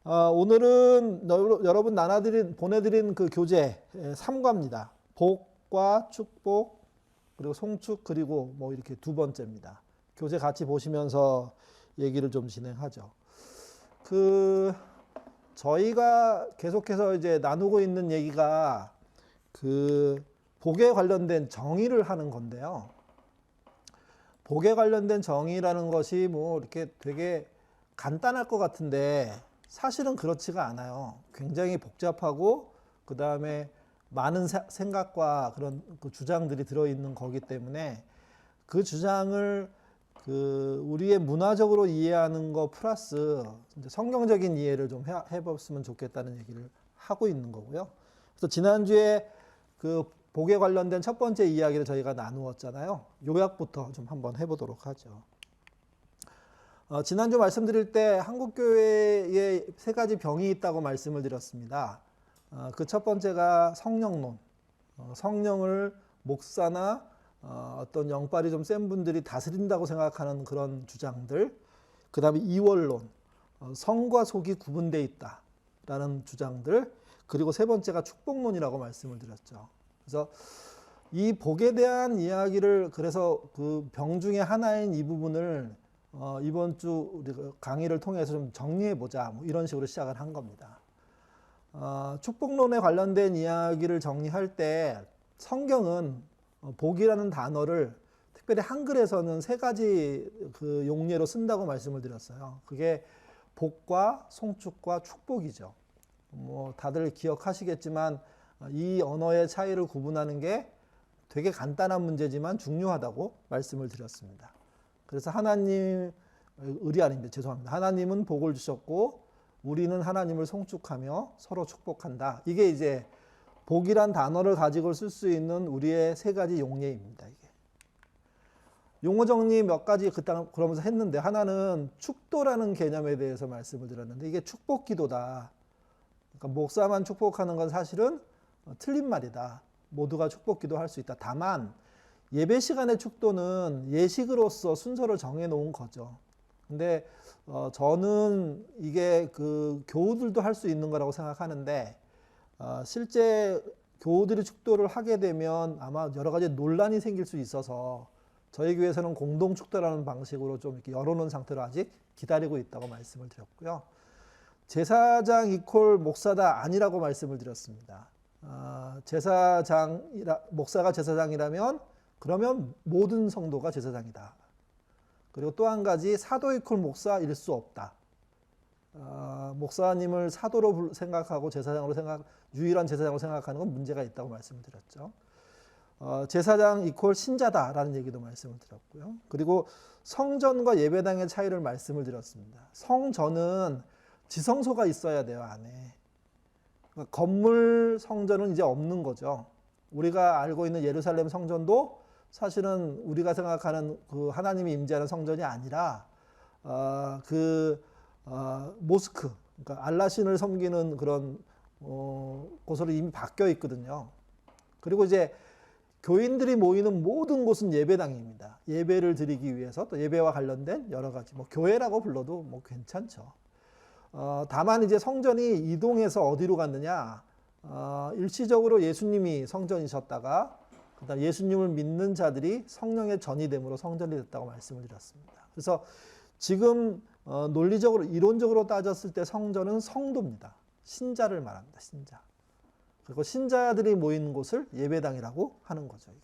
오늘은 여러분 보내드린 그 교재 3과입니다. 복과 축복, 그리고 송축, 그리고 뭐 이렇게 두 번째입니다. 교재 같이 보시면서 얘기를 좀 진행하죠. 저희가 계속해서 이제 나누고 있는 얘기가 복에 관련된 정의를 하는 건데요. 복에 관련된 정의라는 것이 뭐 이렇게 되게 간단할 것 같은데 사실은 그렇지가 않아요. 굉장히 복잡하고 그 다음에 많은 생각과 그런 그 주장들이 들어있는 거기 때문에 그 주장을 우리의 문화적으로 이해하는 거 플러스 성경적인 이해를 좀 해봤으면 좋겠다는 얘기를 하고 있는 거고요. 그래서 지난주에 복에 관련된 첫 번째 이야기를 저희가 나누었잖아요. 요약부터 좀 한번 해보도록 하죠. 지난주 말씀드릴 때 한국교회에 세 가지 병이 있다고 말씀을 드렸습니다. 그 첫 번째가 성령론, 성령을 목사나 어떤 영빨이 좀 센 분들이 다스린다고 생각하는 그런 주장들, 그 다음에 이원론, 성과 속이 구분되어 있다라는 주장들, 그리고 세 번째가 축복론이라고 말씀을 드렸죠. 그래서 이 복에 대한 이야기를 그래서 그 병 중에 하나인 이 부분을 이번 주 우리 강의를 통해서 좀 정리해보자, 뭐 이런 식으로 시작을 한 겁니다. 축복론에 관련된 이야기를 정리할 때 성경은 복이라는 단어를 특별히 한글에서는 세 가지 그 용례로 쓴다고 말씀을 드렸어요. 그게 복과 송축과 축복이죠. 뭐 다들 기억하시겠지만 이 언어의 차이를 구분하는 게 되게 간단한 문제지만 중요하다고 말씀을 드렸습니다. 그래서 하나님은 복을 주셨고 우리는 하나님을 송축하며 서로 축복한다. 이게 이제 복이란 단어를 가지고 쓸 수 있는 우리의 세 가지 용례입니다. 이게 용어 정리 몇 가지 그러면서 했는데, 하나는 축도라는 개념에 대해서 말씀을 드렸는데 이게 축복 기도다. 그러니까 목사만 축복하는 건 사실은 틀린 말이다. 모두가 축복 기도할 수 있다. 다만 예배 시간의 축도는 예식으로서 순서를 정해 놓은 거죠. 근데 저는 이게 교우들도 할 수 있는 거라고 생각하는데 실제 교우들이 축도를 하게 되면 아마 여러 가지 논란이 생길 수 있어서 저희 교회에서는 공동 축도라는 방식으로 좀 이렇게 열어놓은 상태로 아직 기다리고 있다고 말씀을 드렸고요. 제사장 이퀄 목사다 아니라고 말씀을 드렸습니다. 목사가 제사장이라면 그러면 모든 성도가 제사장이다. 그리고 또 한 가지, 사도 이퀄 목사일 수 없다. 목사님을 사도로 생각하고 유일한 제사장으로 생각하는 건 문제가 있다고 말씀을 드렸죠. 제사장 이퀄 신자다라는 얘기도 말씀을 드렸고요. 그리고 성전과 예배당의 차이를 말씀을 드렸습니다. 성전은 지성소가 있어야 돼요, 안에. 그러니까 건물 성전은 이제 없는 거죠. 우리가 알고 있는 예루살렘 성전도 사실은 우리가 생각하는 그 하나님이 임재하는 성전이 아니라 모스크, 그러니까 알라신을 섬기는 그런 곳으로 이미 바뀌어 있거든요. 그리고 이제 교인들이 모이는 모든 곳은 예배당입니다. 예배를 드리기 위해서, 또 예배와 관련된 여러 가지, 뭐 교회라고 불러도 뭐 괜찮죠. 다만 이제 성전이 이동해서 어디로 갔느냐, 일시적으로 예수님이 성전이셨다가 그다음 예수님을 믿는 자들이 성령의 전이 됨으로 성전이 됐다고 말씀을 드렸습니다. 그래서 지금 논리적으로 이론적으로 따졌을 때 성전은 성도입니다. 신자를 말합니다. 신자. 그리고 신자들이 모이는 곳을 예배당이라고 하는 거죠. 이게.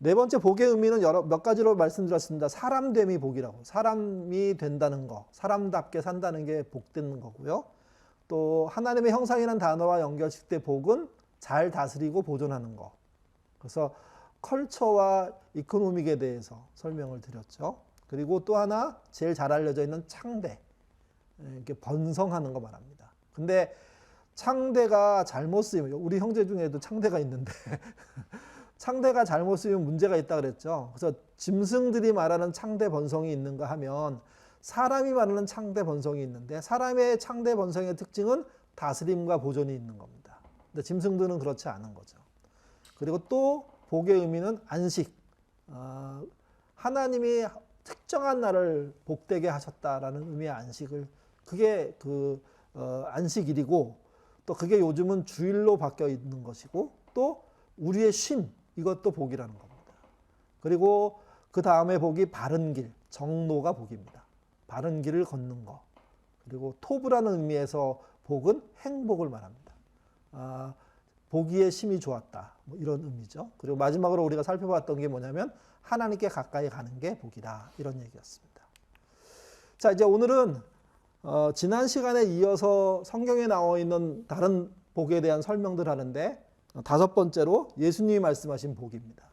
네 번째 복의 의미는 몇 가지로 말씀드렸습니다. 사람됨이 복이라고. 사람이 된다는 거, 사람답게 산다는 게 복되는 거고요. 또 하나님의 형상이라는 단어와 연결시킬 때 복은 잘 다스리고 보존하는 거. 그래서 컬처와 이코노믹에 대해서 설명을 드렸죠. 그리고 또 하나 제일 잘 알려져 있는 창대, 이렇게 번성하는 거 말합니다. 근데 창대가 잘못 쓰이면, 우리 형제 중에도 창대가 있는데 창대가 잘못 쓰이면 문제가 있다 그랬죠. 그래서 짐승들이 말하는 창대 번성이 있는가 하면 사람이 말하는 창대 번성이 있는데, 사람의 창대 번성의 특징은 다스림과 보존이 있는 겁니다. 근데 짐승들은 그렇지 않은 거죠. 그리고 또 복의 의미는 안식, 하나님이 특정한 날을 복되게 하셨다라는 의미의 안식을 그게 그 안식일이고 또 그게 요즘은 주일로 바뀌어 있는 것이고 또 우리의 쉼 이것도 복이라는 겁니다. 그리고 그 다음에 복이 바른 길, 정로가 복입니다. 바른 길을 걷는 거. 그리고 토부라는 의미에서 복은 행복을 말합니다. 보기에 심이 좋았다. 뭐 이런 의미죠. 그리고 마지막으로 우리가 살펴봤던 게 뭐냐면 하나님께 가까이 가는 게 복이다. 이런 얘기였습니다. 자, 이제 오늘은 지난 시간에 이어서 성경에 나와 있는 다른 복에 대한 설명들 하는데 다섯 번째로 예수님이 말씀하신 복입니다.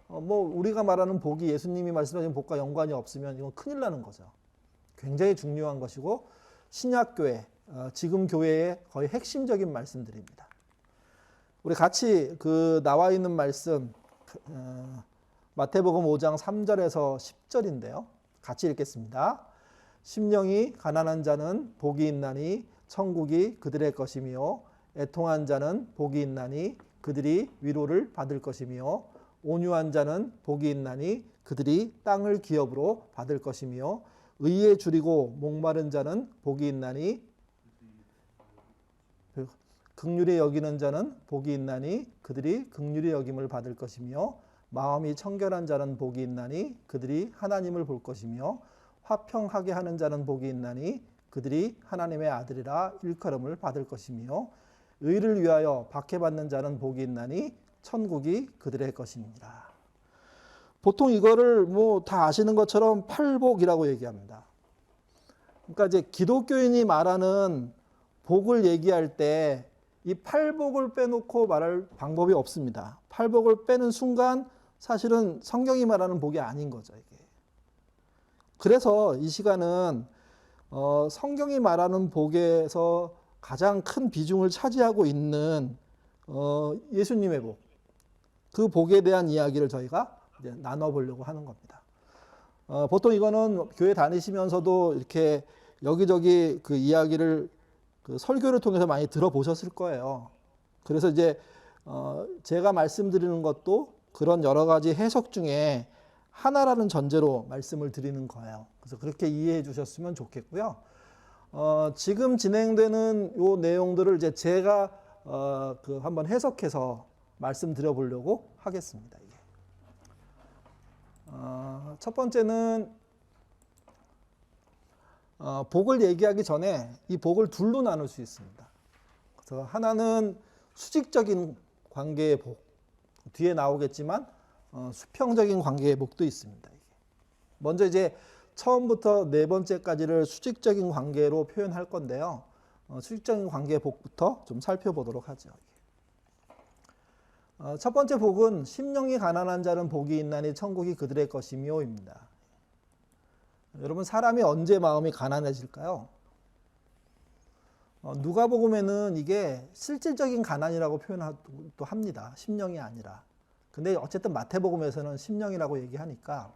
뭐 우리가 말하는 복이 예수님이 말씀하신 복과 연관이 없으면 이건 큰일 나는 거죠. 굉장히 중요한 것이고 신약교회, 지금 교회의 거의 핵심적인 말씀들입니다. 우리 같이 그 나와 있는 말씀 마태복음 5장 3절에서 10절인데요. 같이 읽겠습니다. 심령이 가난한 자는 복이 있나니 천국이 그들의 것이며 애통한 자는 복이 있나니 그들이 위로를 받을 것이며 온유한 자는 복이 있나니 그들이 땅을 기업으로 받을 것이며 의에 줄이고 목마른 자는 복이 있나니 긍휼히 여기는 자는 복이 있나니 그들이 긍휼히 여김을 받을 것이며 마음이 청결한 자는 복이 있나니 그들이 하나님을 볼 것이며 화평하게 하는 자는 복이 있나니 그들이 하나님의 아들이라 일컬음을 받을 것이며 의를 위하여 박해받는 자는 복이 있나니 천국이 그들의 것이니라. 보통 이거를 뭐 다 아시는 것처럼 팔복이라고 얘기합니다. 그러니까 이제 기독교인이 말하는 복을 얘기할 때 이 팔복을 빼놓고 말할 방법이 없습니다. 팔복을 빼는 순간 사실은 성경이 말하는 복이 아닌 거죠, 이게. 그래서 이 시간은 성경이 말하는 복에서 가장 큰 비중을 차지하고 있는 예수님의 복, 그 복에 대한 이야기를 저희가 이제 나눠보려고 하는 겁니다. 보통 이거는 교회 다니시면서도 이렇게 여기저기 그 이야기를 그 설교를 통해서 많이 들어보셨을 거예요. 그래서 이제 제가 말씀드리는 것도 그런 여러 가지 해석 중에 하나라는 전제로 말씀을 드리는 거예요. 그래서 그렇게 이해해 주셨으면 좋겠고요. 지금 진행되는 요 내용들을 이제 제가 그 한번 해석해서 말씀드려 보려고 하겠습니다. 첫 번째는 복을 얘기하기 전에 이 복을 둘로 나눌 수 있습니다. 그래서 하나는 수직적인 관계의 복, 뒤에 나오겠지만 수평적인 관계의 복도 있습니다. 먼저 이제 처음부터 네 번째까지를 수직적인 관계로 표현할 건데요. 수직적인 관계의 복부터 좀 살펴보도록 하죠. 첫 번째 복은 심령이 가난한 자는 복이 있나니 천국이 그들의 것이며입니다. 여러분, 사람이 언제 마음이 가난해질까요? 누가복음에는 이게 실질적인 가난이라고 표현도 합니다. 심령이 아니라. 근데 어쨌든 마태복음에서는 심령이라고 얘기하니까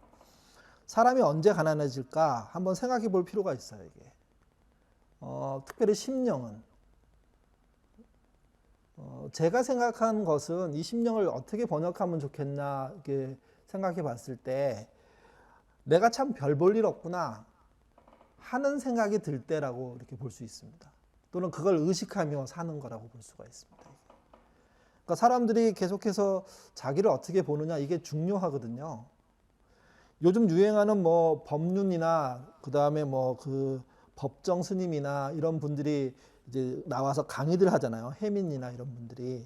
사람이 언제 가난해질까 한번 생각해 볼 필요가 있어요. 이게 특별히 심령은 제가 생각한 것은 이 심령을 어떻게 번역하면 좋겠나 이렇게 생각해 봤을 때 내가 참 별 볼 일 없구나 하는 생각이 들 때라고 이렇게 볼 수 있습니다. 또는 그걸 의식하며 사는 거라고 볼 수가 있습니다. 그러니까 사람들이 계속해서 자기를 어떻게 보느냐 이게 중요하거든요. 요즘 유행하는 뭐 법륜이나 그 다음에 뭐 그 법정 스님이나 이런 분들이 이제 나와서 강의들 하잖아요. 해민이나 이런 분들이.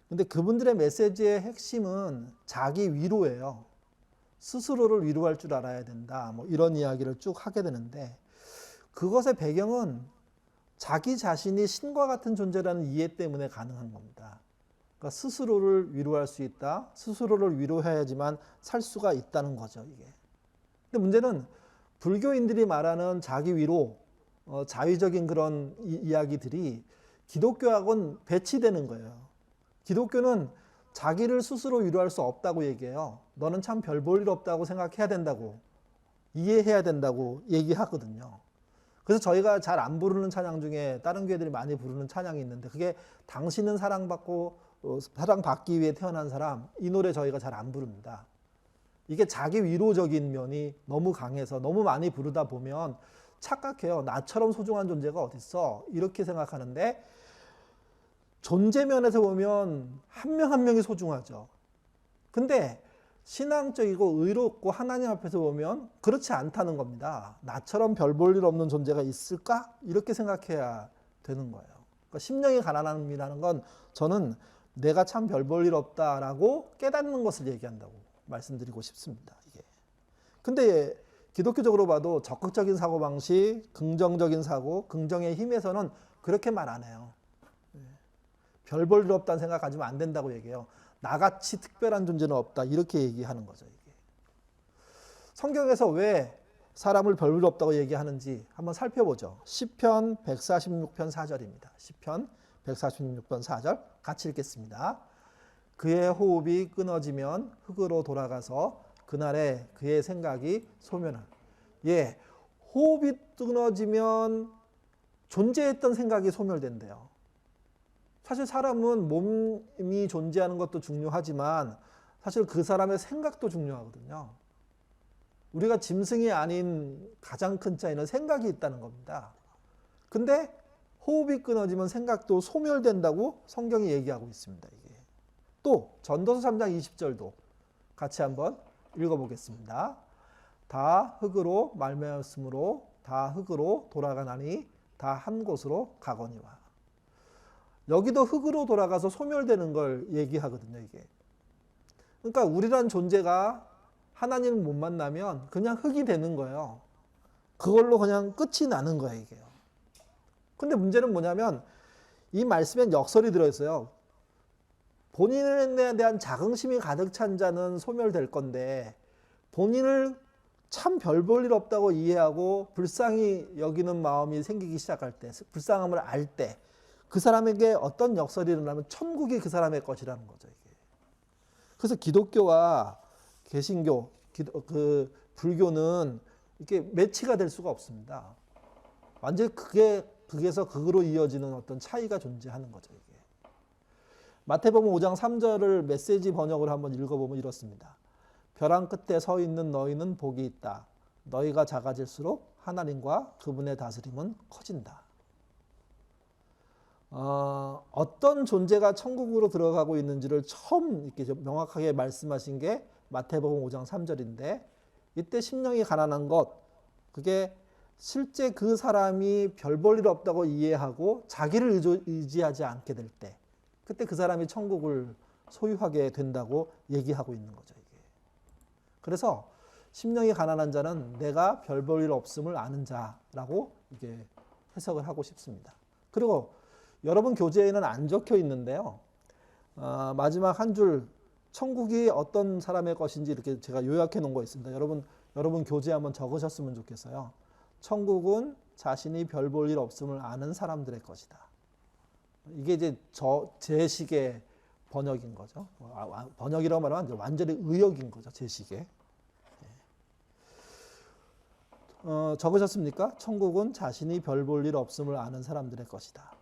근데 그분들의 메시지의 핵심은 자기 위로예요. 스스로를 위로할 줄 알아야 된다. 뭐 이런 이야기를 쭉 하게 되는데 그것의 배경은 자기 자신이 신과 같은 존재라는 이해 때문에 가능한 겁니다. 그러니까 스스로를 위로할 수 있다. 스스로를 위로해야지만 살 수가 있다는 거죠, 이게. 근데 문제는 불교인들이 말하는 자기 위로, 자위적인 그런 이야기들이 기독교하고는 배치되는 거예요. 기독교는 자기를 스스로 위로할 수 없다고 얘기해요. 너는 참 별 볼 일 없다고 생각해야 된다고, 이해해야 된다고 얘기하거든요. 그래서 저희가 잘 안 부르는 찬양 중에 다른 교회들이 많이 부르는 찬양이 있는데 그게 당신은 사랑받고 사랑받기 위해 태어난 사람, 이 노래 저희가 잘 안 부릅니다. 이게 자기 위로적인 면이 너무 강해서 너무 많이 부르다 보면 착각해요. 나처럼 소중한 존재가 어딨어? 이렇게 생각하는데 존재 면에서 보면 한 명 한 명이 소중하죠. 근데 신앙적이고 의롭고 하나님 앞에서 보면 그렇지 않다는 겁니다. 나처럼 별 볼 일 없는 존재가 있을까? 이렇게 생각해야 되는 거예요. 그러니까 심령이 가난함이라는 건 저는 내가 참 별 볼 일 없다라고 깨닫는 것을 얘기한다고 말씀드리고 싶습니다. 이게. 근데 기독교적으로 봐도 적극적인 사고방식, 긍정적인 사고, 긍정의 힘에서는 그렇게 말 안 해요. 별 볼 일 없다는 생각 가지면 안 된다고 얘기해요. 나같이 특별한 존재는 없다. 이렇게 얘기하는 거죠. 이게. 성경에서 왜 사람을 별 볼 없다고 얘기하는지 한번 살펴보죠. 시편 146편 4절입니다. 시편 146편 4절 같이 읽겠습니다. 그의 호흡이 끊어지면 흙으로 돌아가서 그날에 그의 생각이 소멸한. 예, 호흡이 끊어지면 존재했던 생각이 소멸된대요. 사실 사람은 몸이 존재하는 것도 중요하지만 사실 그 사람의 생각도 중요하거든요. 우리가 짐승이 아닌 가장 큰 차이는 생각이 있다는 겁니다. 근데 호흡이 끊어지면 생각도 소멸된다고 성경이 얘기하고 있습니다. 이게. 또 전도서 3장 20절도 같이 한번 읽어보겠습니다. 다 흙으로 말미암았으므로 다 흙으로 돌아가나니 다 한 곳으로 가거니와. 여기도 흙으로 돌아가서 소멸되는 걸 얘기하거든요. 이게. 그러니까 우리란 존재가 하나님을 못 만나면 그냥 흙이 되는 거예요. 그걸로 그냥 끝이 나는 거예요. 이게요. 근데 문제는 뭐냐면 이 말씀엔 역설이 들어있어요. 본인에 대한 자긍심이 가득 찬 자는 소멸될 건데 본인을 참 별 볼 일 없다고 이해하고 불쌍히 여기는 마음이 생기기 시작할 때, 불쌍함을 알 때 그 사람에게 어떤 역설이 일어나면 천국이 그 사람의 것이라는 거죠. 이게. 그래서 기독교와 개신교, 불교는 이렇게 매치가 될 수가 없습니다. 완전히 극에서 극으로 이어지는 어떤 차이가 존재하는 거죠. 이게. 마태복음 5장 3절을 메시지 번역을 한번 읽어보면 이렇습니다. 벼랑 끝에 서 있는 너희는 복이 있다. 너희가 작아질수록 하나님과 그분의 다스림은 커진다. 어떤 존재가 천국으로 들어가고 있는지를 처음 이렇게 명확하게 말씀하신 게 마태복음 5장 3절인데 이때 심령이 가난한 것, 그게 실제 그 사람이 별 볼 일 없다고 이해하고 자기를 의지하지 않게 될 때, 그때 그 사람이 천국을 소유하게 된다고 얘기하고 있는 거죠. 이게. 그래서 심령이 가난한 자는 내가 별 볼 일 없음을 아는 자라고 이게 해석을 하고 싶습니다. 그리고 여러분 교재에는 안 적혀 있는데요. 마지막 한 줄 천국이 어떤 사람의 것인지 이렇게 제가 요약해 놓은 거 있습니다. 여러분 교재에 한번 적으셨으면 좋겠어요. 천국은 자신이 별 볼 일 없음을 아는 사람들의 것이다. 이게 이제 제 식의 번역인 거죠. 번역이라고 말하면 완전히 의역인 거죠. 제 식의. 적으셨습니까? 천국은 자신이 별 볼 일 없음을 아는 사람들의 것이다.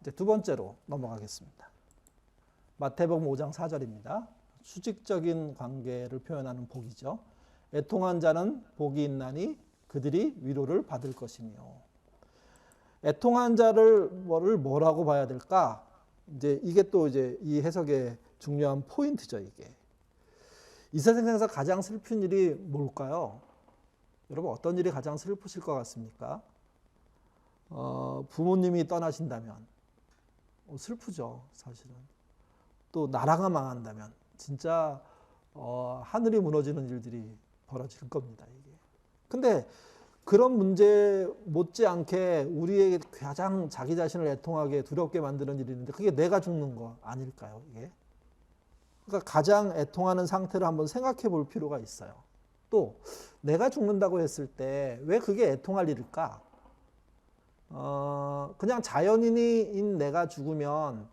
이제 두 번째로 넘어가겠습니다. 마태복음 5장 4절입니다. 수직적인 관계를 표현하는 복이죠. 애통한 자는 복이 있나니 그들이 위로를 받을 것이며. 애통한 자를 뭐라고 봐야 될까? 이제 이게 또 이제 이 해석의 중요한 포인트죠, 이게. 이 세상에서 가장 슬픈 일이 뭘까요? 여러분 어떤 일이 가장 슬프실 것 같습니까? 부모님이 떠나신다면 슬프죠, 사실은. 또 나라가 망한다면 진짜 하늘이 무너지는 일들이 벌어질 겁니다. 이게. 근데 그런 문제 못지않게 우리에게 가장 자기 자신을 애통하게 두렵게 만드는 일이 있는데 그게 내가 죽는 거 아닐까요? 이게. 그러니까 가장 애통하는 상태를 한번 생각해 볼 필요가 있어요. 또 내가 죽는다고 했을 때 왜 그게 애통할 일일까? 그냥 자연인인 내가 죽으면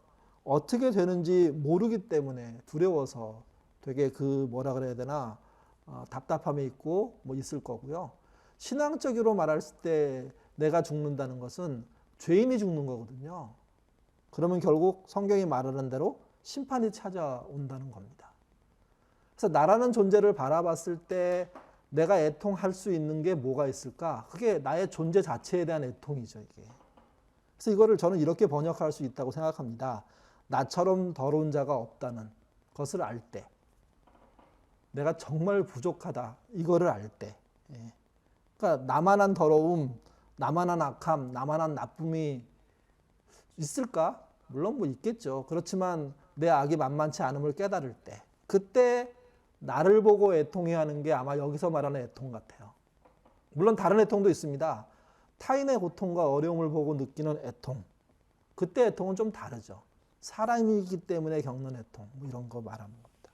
어떻게 되는지 모르기 때문에 두려워서 되게 뭐라 그래야 되나 답답함이 있고 뭐 있을 거고요. 신앙적으로 말했을 때 내가 죽는다는 것은 죄인이 죽는 거거든요. 그러면 결국 성경이 말하는 대로 심판이 찾아온다는 겁니다. 그래서 나라는 존재를 바라봤을 때 내가 애통할 수 있는 게 뭐가 있을까? 그게 나의 존재 자체에 대한 애통이죠, 이게. 그래서 이거를 저는 이렇게 번역할 수 있다고 생각합니다. 나처럼 더러운 자가 없다는 것을 알 때, 내가 정말 부족하다, 이거를 알 때. 예. 그러니까 나만한 더러움, 나만한 악함, 나만한 나쁨이 있을까? 물론 뭐 있겠죠. 그렇지만 내 악이 만만치 않음을 깨달을 때, 그때 나를 보고 애통해야 하는 게 아마 여기서 말하는 애통 같아요. 물론 다른 애통도 있습니다. 타인의 고통과 어려움을 보고 느끼는 애통. 그때 애통은 좀 다르죠. 사람이기 때문에 겪는 애통. 뭐 이런 거 말하는 겁니다.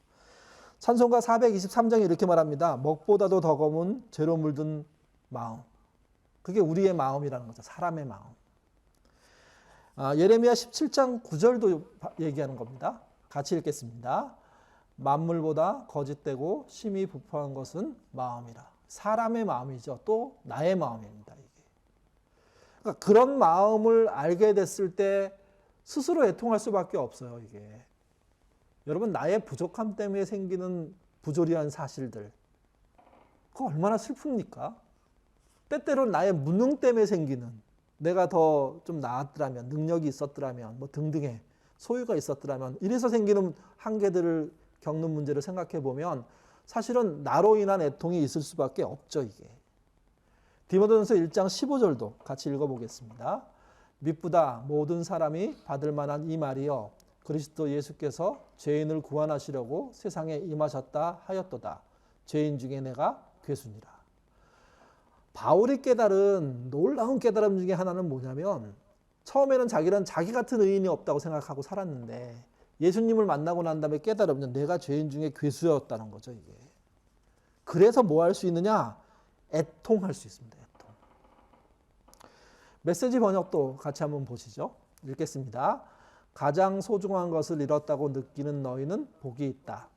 찬송가 423장에 이렇게 말합니다. 먹보다도 더 검은 죄로 물든 마음. 그게 우리의 마음이라는 거죠. 사람의 마음. 예레미야 17장 9절도 얘기하는 겁니다. 같이 읽겠습니다. 만물보다 거짓되고 심히 부패한 것은 마음이라. 사람의 마음이죠. 또 나의 마음입니다. 이게. 그러니까 그런 마음을 알게 됐을 때 스스로 애통할 수밖에 없어요. 이게. 여러분, 나의 부족함 때문에 생기는 부조리한 사실들, 그거 얼마나 슬픕니까? 때때로는 나의 무능 때문에 생기는, 내가 더 좀 나았더라면, 능력이 있었더라면, 뭐 등등의 소유가 있었더라면, 이래서 생기는 한계들을 겪는 문제를 생각해 보면 사실은 나로 인한 애통이 있을 수밖에 없죠, 이게. 디모데전서 1장 15절도 같이 읽어보겠습니다. 미쁘다 모든 사람이 받을 만한 이 말이여, 그리스도 예수께서 죄인을 구원하시려고 세상에 임하셨다 하였도다. 죄인 중에 내가 괴순이라. 바울이 깨달은 놀라운 깨달음 중에 하나는 뭐냐면, 처음에는 자기는 자기 같은 의인이 없다고 생각하고 살았는데 예수님을 만나고 난 다음에 깨달으면 내가 죄인 중에 괴수였다는 거죠, 이게. 그래서 뭐 할 수 있느냐? 애통할 수 있습니다. 애통. 메시지 번역도 같이 한번 보시죠. 읽겠습니다. 가장 소중한 것을 잃었다고 느끼는 너희는 복이 있다.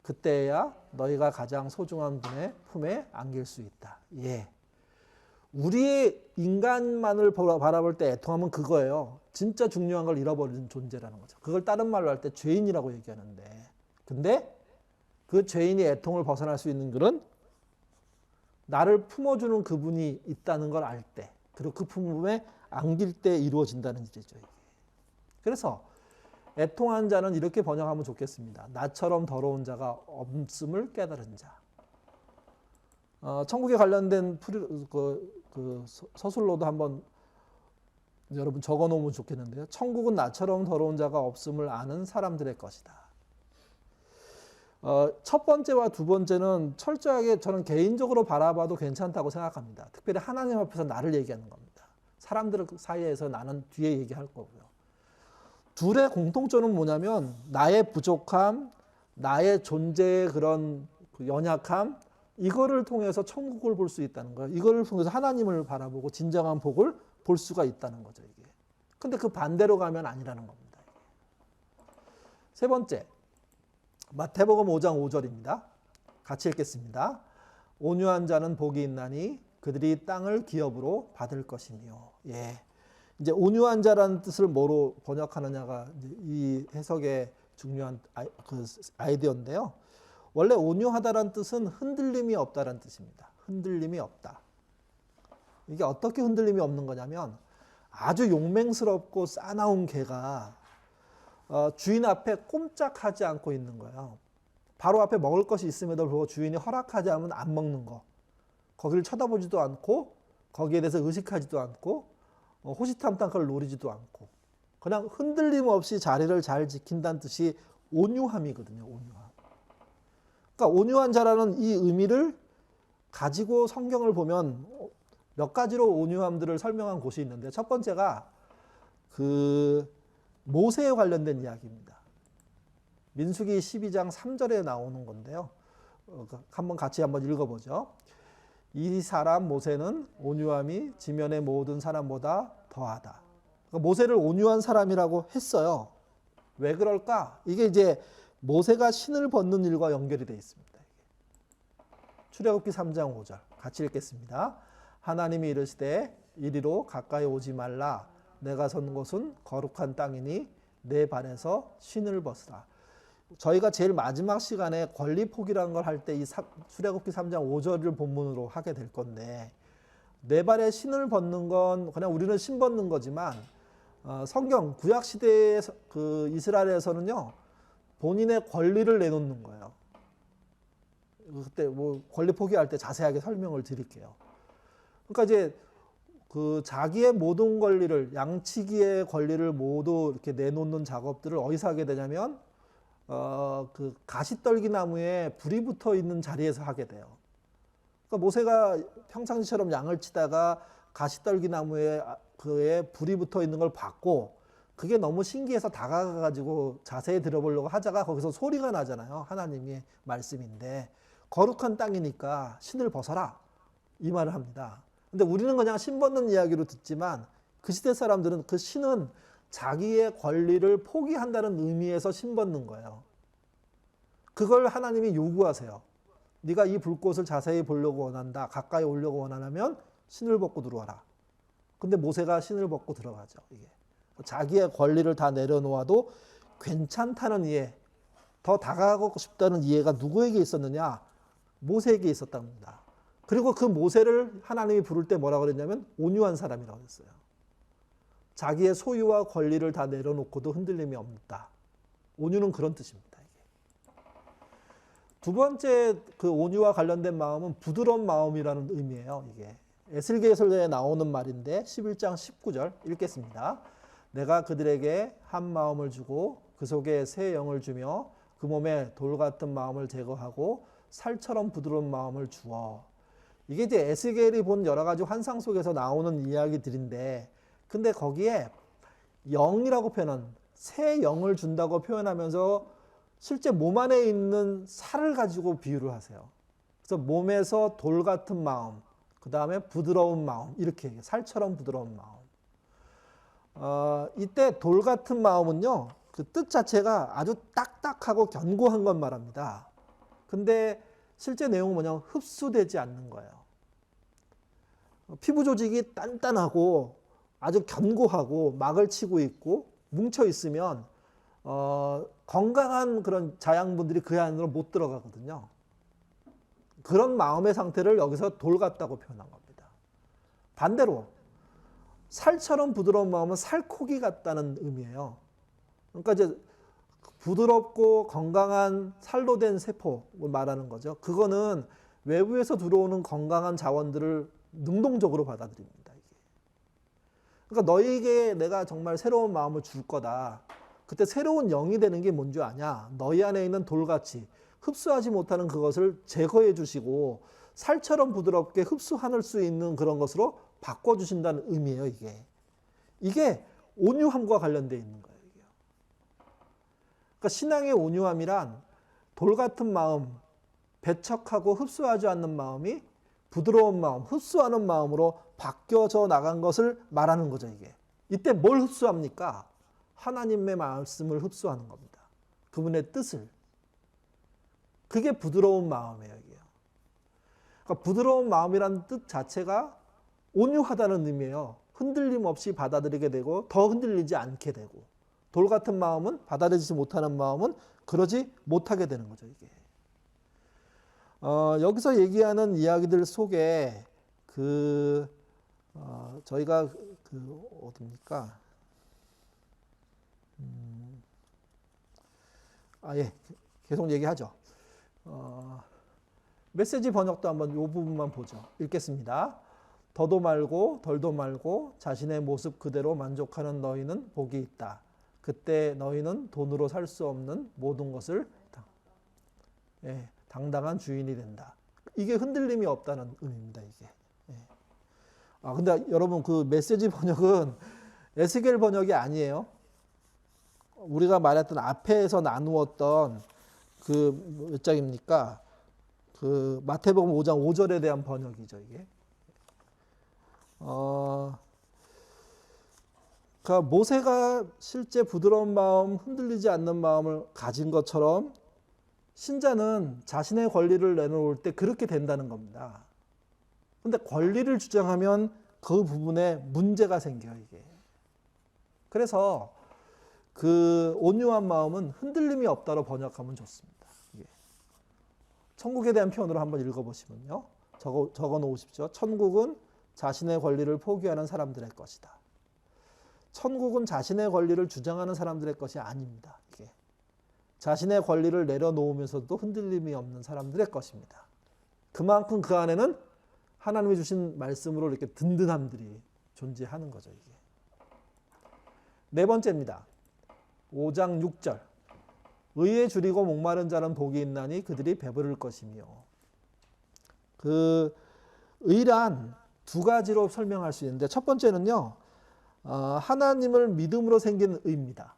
그때야 너희가 가장 소중한 분의 품에 안길 수 있다. 예. 우리의 인간만을 바라볼 때 애통하면 그거예요. 진짜 중요한 걸 잃어버린 존재라는 거죠. 그걸 다른 말로 할 때 죄인이라고 얘기하는데, 근데 그 죄인이 애통을 벗어날 수 있는 길은 나를 품어주는 그분이 있다는 걸 알 때, 그리고 그 품에 안길 때 이루어진다는 일이죠. 이게. 그래서 애통한 자는 이렇게 번역하면 좋겠습니다. 나처럼 더러운 자가 없음을 깨달은 자. 천국에 관련된 서술로도 한번 여러분 적어 놓으면 좋겠는데요. 천국은 나처럼 더러운 자가 없음을 아는 사람들의 것이다. 첫 번째와 두 번째는 철저하게 저는 개인적으로 바라봐도 괜찮다고 생각합니다. 특별히 하나님 앞에서 나를 얘기하는 겁니다. 사람들 사이에서 나는 뒤에 얘기할 거고요. 둘의 공통점은 뭐냐면 나의 부족함, 나의 존재의 그런 연약함, 이거를 통해서 천국을 볼 수 있다는 거예요. 이거를 통해서 하나님을 바라보고 진정한 복을 볼 수가 있다는 거죠, 이게. 근데 그 반대로 가면 아니라는 겁니다. 세 번째, 마태복음 5장 5절입니다. 같이 읽겠습니다. 온유한 자는 복이 있나니 그들이 땅을 기업으로 받을 것이며. 예. 이제 온유한 자라는 뜻을 뭐로 번역하느냐가 이 해석의 중요한 아이디어인데요. 원래 온유하다라는 뜻은 흔들림이 없다라는 뜻입니다. 흔들림이 없다. 이게 어떻게 흔들림이 없는 거냐면 아주 용맹스럽고 싸나운 개가 주인 앞에 꼼짝하지 않고 있는 거예요. 바로 앞에 먹을 것이 있음에도 불구하고 주인이 허락하지 않으면 안 먹는 거. 거기를 쳐다보지도 않고 거기에 대해서 의식하지도 않고 호시탐탐 그걸 노리지도 않고 그냥 흔들림 없이 자리를 잘 지킨다는 뜻이 온유함이거든요. 온유함. 그러니까 온유한 자라는 이 의미를 가지고 성경을 보면 몇 가지로 온유함들을 설명한 곳이 있는데, 첫 번째가 그 모세에 관련된 이야기입니다. 민수기 12장 3절에 나오는 건데요. 한번 같이 한번 읽어보죠. 이 사람 모세는 온유함이 지면의 모든 사람보다 더하다. 그러니까 모세를 온유한 사람이라고 했어요. 왜 그럴까? 이게 이제 모세가 신을 벗는 일과 연결이 되어 있습니다. 출애굽기 3장 5절 같이 읽겠습니다. 하나님이 이르시되 이리로 가까이 오지 말라. 내가 선 곳은 거룩한 땅이니 내 발에서 신을 벗으라. 저희가 제일 마지막 시간에 권리 포기라는 걸 할 때 이 출애굽기 3장 5절을 본문으로 하게 될 건데, 내 발에 신을 벗는 건 그냥 우리는 신 벗는 거지만 성경 구약 시대의 그 이스라엘에서는요, 본인의 권리를 내놓는 거예요. 그때 뭐 권리 포기할 때 자세하게 설명을 드릴게요. 그러니까 이제 그 자기의 모든 권리를, 양치기의 권리를 모두 이렇게 내놓는 작업들을 어디서 하게 되냐면 그 가시떨기 나무에 불이 붙어 있는 자리에서 하게 돼요. 그러니까 모세가 평상시처럼 양을 치다가 가시떨기 나무에 그에 불이 붙어 있는 걸 봤고, 그게 너무 신기해서 다가가가지고 자세히 들어보려고 하다가 거기서 소리가 나잖아요. 하나님의 말씀인데, 거룩한 땅이니까 신을 벗어라, 이 말을 합니다. 근데 우리는 그냥 신 벗는 이야기로 듣지만, 그 시대 사람들은 그 신은 자기의 권리를 포기한다는 의미에서 신 벗는 거예요. 그걸 하나님이 요구하세요. 네가 이 불꽃을 자세히 보려고 원한다, 가까이 오려고 원하면 신을 벗고 들어와라. 근데 모세가 신을 벗고 들어가죠. 이게 자기의 권리를 다 내려놓아도 괜찮다는 이해, 더 다가가고 싶다는 이해가 누구에게 있었느냐? 모세에게 있었답니다. 그리고 그 모세를 하나님이 부를 때 뭐라고 그랬냐면 온유한 사람이라고 했어요. 자기의 소유와 권리를 다 내려놓고도 흔들림이 없다. 온유는 그런 뜻입니다. 이게. 두 번째 그 온유와 관련된 마음은 부드러운 마음이라는 의미예요. 이게 에스겔서에 나오는 말인데 11장 19절 읽겠습니다. 내가 그들에게 한 마음을 주고 그 속에 새 영을 주며 그 몸에 돌 같은 마음을 제거하고 살처럼 부드러운 마음을 주어. 이게 이제 에스겔이 본 여러 가지 환상 속에서 나오는 이야기들인데, 근데 거기에 영이라고 표현한 새 영을 준다고 표현하면서 실제 몸 안에 있는 살을 가지고 비유를 하세요. 그래서 몸에서 돌 같은 마음, 그 다음에 부드러운 마음, 이렇게 살처럼 부드러운 마음. 이때 돌 같은 마음은요, 그 뜻 자체가 아주 딱딱하고 견고한 건 말합니다. 근데 실제 내용은 뭐냐면 흡수되지 않는 거예요. 피부 조직이 단단하고 아주 견고하고 막을 치고 있고 뭉쳐 있으면 건강한 그런 자양분들이 그 안으로 못 들어가거든요. 그런 마음의 상태를 여기서 돌 같다고 표현한 겁니다. 반대로 살처럼 부드러운 마음은 살코기 같다는 의미예요. 그러니까 이제 부드럽고 건강한 살로 된 세포를 말하는 거죠. 그거는 외부에서 들어오는 건강한 자원들을 능동적으로 받아들입니다. 이게. 그러니까 너희에게 내가 정말 새로운 마음을 줄 거다. 그때 새로운 영이 되는 게 뭔지 아냐? 너희 안에 있는 돌같이 흡수하지 못하는 그것을 제거해 주시고 살처럼 부드럽게 흡수할 수 있는 그런 것으로 바꿔주신다는 의미예요. 이게 온유함과 관련되어 있는 거예요. 그러니까 신앙의 온유함이란 돌 같은 마음, 배척하고 흡수하지 않는 마음이 부드러운 마음, 흡수하는 마음으로 바뀌어져 나간 것을 말하는 거죠. 이때 뭘 흡수합니까? 하나님의 말씀을 흡수하는 겁니다. 그분의 뜻을. 그게 부드러운 마음이에요. 그러니까 부드러운 마음이라는 뜻 자체가 온유하다는 의미예요. 흔들림 없이 받아들이게 되고 더 흔들리지 않게 되고, 돌 같은 마음은, 받아들이지 못하는 마음은 그러지 못하게 되는 거죠. 여기서 얘기하는 이야기들 속에 저희가 어딥니까? 계속 얘기하죠. 메시지 번역도 한번 이 부분만 보죠. 읽겠습니다. 더도 말고 덜도 말고 자신의 모습 그대로 만족하는 너희는 복이 있다. 그때 너희는 돈으로 살 수 없는 모든 것을 당당한 주인이 된다. 이게 흔들림이 없다는 의미입니다. 근데 여러분, 그 메시지 번역은 에스겔 번역이 아니에요. 우리가 말했던 앞에서 나누었던 그 몇 장입니까? 그 마태복음 5장 5절에 대한 번역이죠. 그러니까 모세가 실제 부드러운 마음, 흔들리지 않는 마음을 가진 것처럼 신자는 자신의 권리를 내놓을 때 그렇게 된다는 겁니다. 그런데 권리를 주장하면 그 부분에 문제가 생겨요. 그래서 그 온유한 마음은 흔들림이 없다로 번역하면 좋습니다. 예. 천국에 대한 표현으로 한번 읽어보시면요. 적어 놓으십시오. 천국은 자신의 권리를 포기하는 사람들의 것이다. 천국은 자신의 권리를 주장하는 사람들의 것이 아닙니다. 이게 자신의 권리를 내려놓으면서도 흔들림이 없는 사람들의 것입니다. 그만큼 그 안에는 하나님이 주신 말씀으로 이렇게 든든함들이 존재하는 거죠. 이게. 네 번째입니다. 5장 6절. 의에 줄이고 목마른 자는 복이 있나니 그들이 배부를 것이며. 그 의란 두 가지로 설명할 수 있는데 첫 번째는요. 하나님을 믿음으로 생긴 의입니다.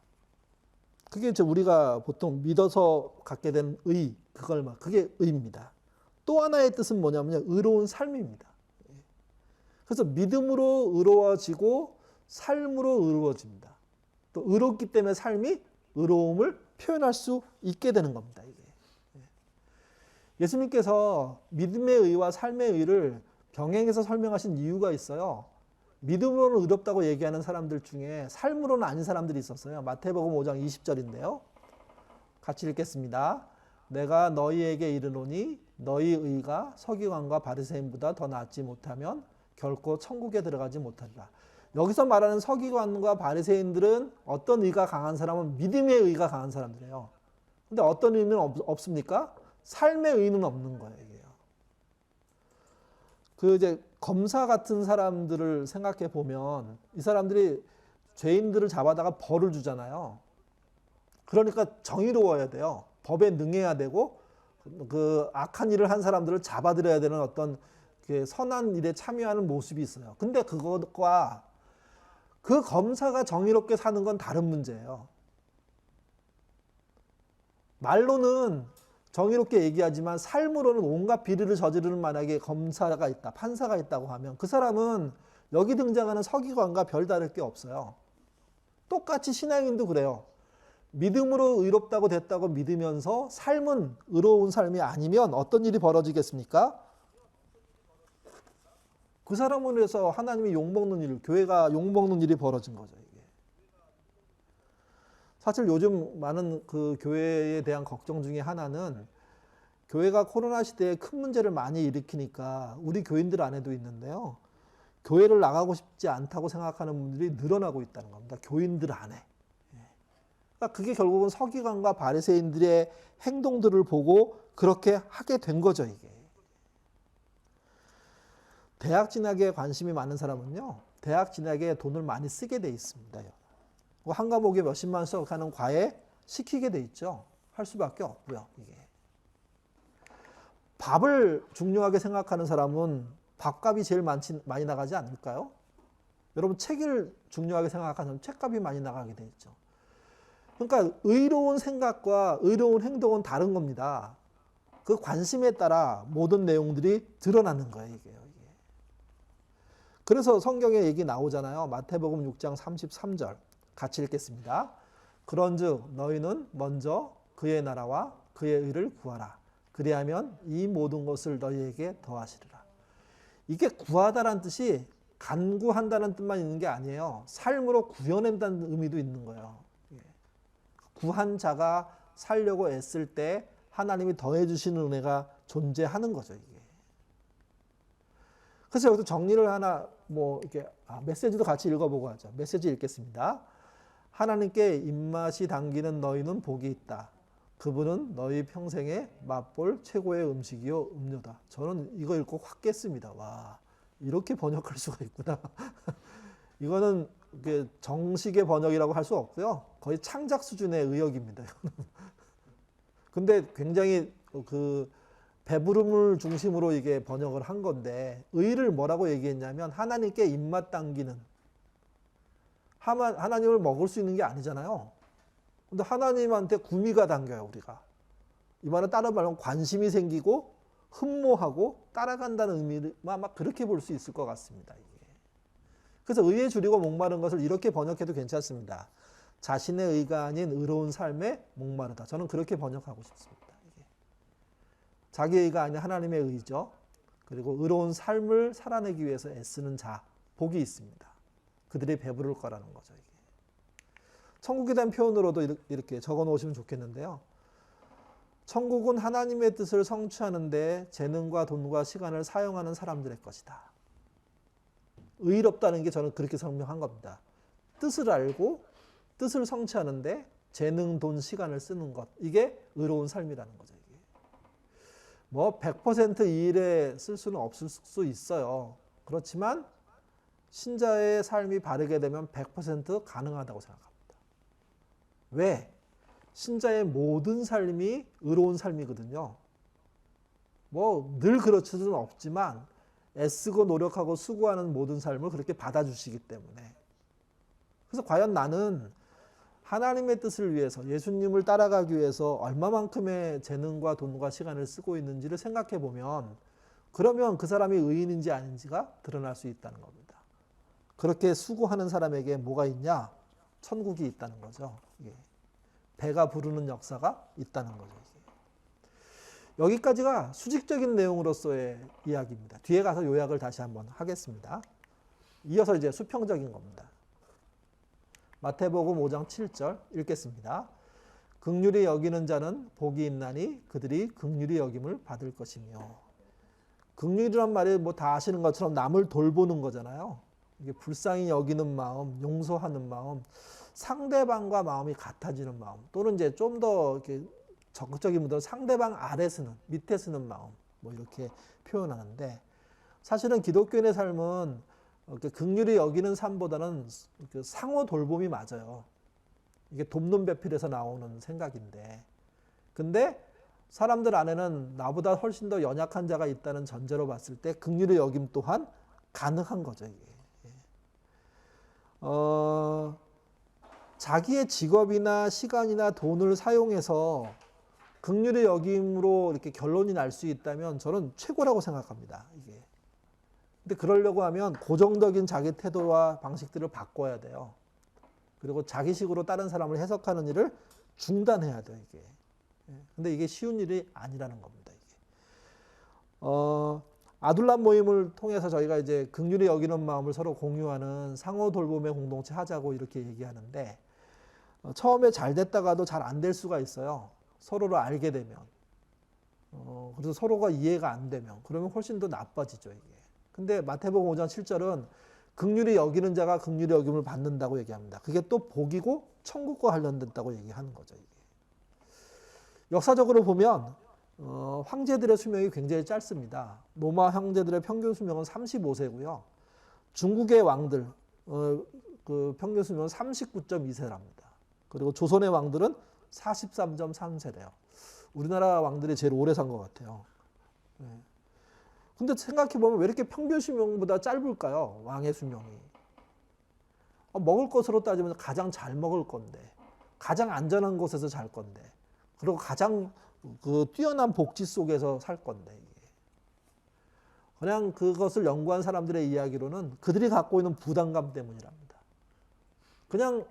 그게 이제 우리가 보통 믿어서 갖게 된 의, 그게 의입니다. 또 하나의 뜻은 뭐냐면요. 의로운 삶입니다. 그래서 믿음으로 의로워지고 삶으로 의로워집니다. 또 의롭기 때문에 삶이 의로움을 표현할 수 있게 되는 겁니다. 이게. 예수님께서 믿음의 의와 삶의 의를 병행해서 설명하신 이유가 있어요. 믿음으로는 의롭다고 얘기하는 사람들 중에 삶으로는 아닌 사람들이 있었어요. 마태복음 5장 20절인데요. 같이 읽겠습니다. 내가 너희에게 이르노니 너희 의가 서기관과 바리새인보다 더 낫지 못하면 결코 천국에 들어가지 못하리라. 여기서 말하는 서기관과 바리새인들은 어떤 의가 강한 사람은 믿음의 의가 강한 사람들이에요. 근데 어떤 의는 없습니까? 삶의 의는 없는 거예요. 이게요. 그 이제 검사 같은 사람들을 생각해 보면 이 사람들이 죄인들을 잡아다가 벌을 주잖아요. 그러니까 정의로워야 돼요. 법에 능해야 되고 그 악한 일을 한 사람들을 잡아들여야 되는 어떤 그 선한 일에 참여하는 모습이 있어요. 근데 그것과 그 검사가 정의롭게 사는 건 다른 문제예요. 말로는 정의롭게 얘기하지만 삶으로는 온갖 비리를 저지르는 만약에 검사가 있다, 판사가 있다고 하면 그 사람은 여기 등장하는 서기관과 별다를 게 없어요. 똑같이 신앙인도 그래요. 믿음으로 의롭다고 됐다고 믿으면서 삶은 의로운 삶이 아니면 어떤 일이 벌어지겠습니까? 그 사람을 위해서 하나님이 욕먹는 일, 교회가 욕먹는 일이 벌어진 거죠. 이게. 사실 요즘 많은 그 교회에 대한 걱정 중에 하나는 교회가 코로나 시대에 큰 문제를 많이 일으키니까 우리 교인들 안에도 있는데요. 교회를 나가고 싶지 않다고 생각하는 분들이 늘어나고 있다는 겁니다. 교인들 안에. 그러니까 그게 결국은 서기관과 바리새인들의 행동들을 보고 그렇게 하게 된 거죠, 이게. 대학 진학에 관심이 많은 사람은요, 대학 진학에 돈을 많이 쓰게 돼 있습니다. 한 과목에 몇십만 원씩 하는 과외 시키게 돼 있죠. 할 수밖에 없고요, 이게. 밥을 중요하게 생각하는 사람은 밥값이 제일 많이 나가지 않을까요? 여러분 책을 중요하게 생각하는 사람은 책값이 많이 나가게 돼 있죠. 그러니까 의로운 생각과 의로운 행동은 다른 겁니다. 그 관심에 따라 모든 내용들이 드러나는 거예요, 이게. 그래서 성경에 얘기 나오잖아요. 마태복음 6장 33절 같이 읽겠습니다. 그런즉 너희는 먼저 그의 나라와 그의 의를 구하라. 그리하면 이 모든 것을 너희에게 더하시리라. 이게 구하다라는 뜻이 간구한다는 뜻만 있는 게 아니에요. 삶으로 구현한다는 의미도 있는 거예요. 구한 자가 살려고 애쓸 때 하나님이 더해 주시는 은혜가 존재하는 거죠, 이게. 그래서 여기서 정리를 하나 이렇게 메시지도 같이 읽어보고 하죠. 메시지 읽겠습니다. 하나님께 입맛이 당기는 너희는 복이 있다. 그분은 너희 평생에 맛볼 최고의 음식이요 음료다. 저는 이거 읽고 확 깼습니다. 와, 이렇게 번역할 수가 있구나. 이거는 정식의 번역이라고 할 수 없고요. 거의 창작 수준의 의역입니다. 근데 굉장히 그 배부름을 중심으로 이게 번역을 한 건데 의를 뭐라고 얘기했냐면 하나님께 입맛 당기는, 하나님을 먹을 수 있는 게 아니잖아요. 근데 하나님한테 구미가 당겨요, 우리가. 이 말은 다른 말로 관심이 생기고 흠모하고 따라간다는 의미를 아마 그렇게 볼 수 있을 것 같습니다. 이게. 그래서 의에 줄이고 목마른 것을 이렇게 번역해도 괜찮습니다. 자신의 의가 아닌 의로운 삶에 목마르다. 저는 그렇게 번역하고 싶습니다. 자기의 의가 아닌 하나님의 의죠. 그리고 의로운 삶을 살아내기 위해서 애쓰는 자, 복이 있습니다. 그들이 배부를 거라는 거죠. 이게. 천국에 대한 표현으로도 이렇게 적어 놓으시면 좋겠는데요. 천국은 하나님의 뜻을 성취하는 데 재능과 돈과 시간을 사용하는 사람들의 것이다. 의롭다는 게 저는 그렇게 설명한 겁니다. 뜻을 알고 뜻을 성취하는데 재능, 돈, 시간을 쓰는 것. 이게 의로운 삶이라는 거죠. 이게. 뭐 100% 이 일에 쓸 수는 없을 수 있어요. 그렇지만 신자의 삶이 바르게 되면 100% 가능하다고 생각합니다. 왜? 신자의 모든 삶이 의로운 삶이거든요. 뭐 늘 그럴 수는 없지만 애쓰고 노력하고 수고하는 모든 삶을 그렇게 받아주시기 때문에. 그래서 과연 나는 하나님의 뜻을 위해서 예수님을 따라가기 위해서 얼마만큼의 재능과 돈과 시간을 쓰고 있는지를 생각해 보면 그러면 그 사람이 의인인지 아닌지가 드러날 수 있다는 겁니다. 그렇게 수고하는 사람에게 뭐가 있냐? 천국이 있다는 거죠. 이게. 배가 부르는 역사가 있다는 거죠. 여기까지가 수직적인 내용으로서의 이야기입니다. 뒤에 가서 요약을 다시 한번 하겠습니다. 이어서 이제 수평적인 겁니다. 마태복음 5장 7절 읽겠습니다. 긍휼히 여기는 자는 복이 있나니 그들이 긍휼히 여김을 받을 것이며. 긍휼이란 말이 뭐 다 아시는 것처럼 남을 돌보는 거잖아요. 이게 불쌍히 여기는 마음, 용서하는 마음, 상대방과 마음이 같아지는 마음, 또는 이제 좀 더 이렇게 적극적인 분들은 상대방 아래 쓰는, 밑에 쓰는 마음, 뭐 이렇게 표현하는데, 사실은 기독교인의 삶은 긍휼히 여기는 삶보다는 상호 돌봄이 맞아요. 이게 돕는 배필에서 나오는 생각인데, 근데 사람들 안에는 나보다 훨씬 더 연약한 자가 있다는 전제로 봤을 때 긍휼히 여김 또한 가능한 거죠. 이게. 자기의 직업이나 시간이나 돈을 사용해서 긍휼히 여김으로 이렇게 결론이 날 수 있다면 저는 최고라고 생각합니다. 이게. 근데 그러려고 하면 고정적인 자기 태도와 방식들을 바꿔야 돼요. 그리고 자기식으로 다른 사람을 해석하는 일을 중단해야 돼요. 이게. 근데 이게 쉬운 일이 아니라는 겁니다. 이게. 아둘람 모임을 통해서 저희가 이제 긍휼히 여기는 마음을 서로 공유하는 상호 돌봄의 공동체 하자고 이렇게 얘기하는데, 처음에 잘 됐다가도 잘 안 될 수가 있어요. 서로를 알게 되면. 그래서 서로가 이해가 안 되면. 그러면 훨씬 더 나빠지죠, 이게. 근데 마태복음 5장 7절은 긍휼히 여기는 자가 긍휼히 여김을 받는다고 얘기합니다. 그게 또 복이고 천국과 관련된다고 얘기하는 거죠, 이게. 역사적으로 보면 황제들의 수명이 굉장히 짧습니다. 로마 황제들의 평균 수명은 35세고요. 중국의 왕들 그 평균 수명은 39.2세랍니다. 그리고 조선의 왕들은 43.3세래요. 우리나라 왕들이 제일 오래 산 것 같아요. 근데 생각해보면 왜 이렇게 평균 수명보다 짧을까요? 왕의 수명이. 먹을 것으로 따지면 가장 잘 먹을 건데, 가장 안전한 곳에서 잘 건데, 그리고 가장 그 뛰어난 복지 속에서 살 건데, 이게. 그냥 그것을 연구한 사람들의 이야기로는 그들이 갖고 있는 부담감 때문이랍니다. 그냥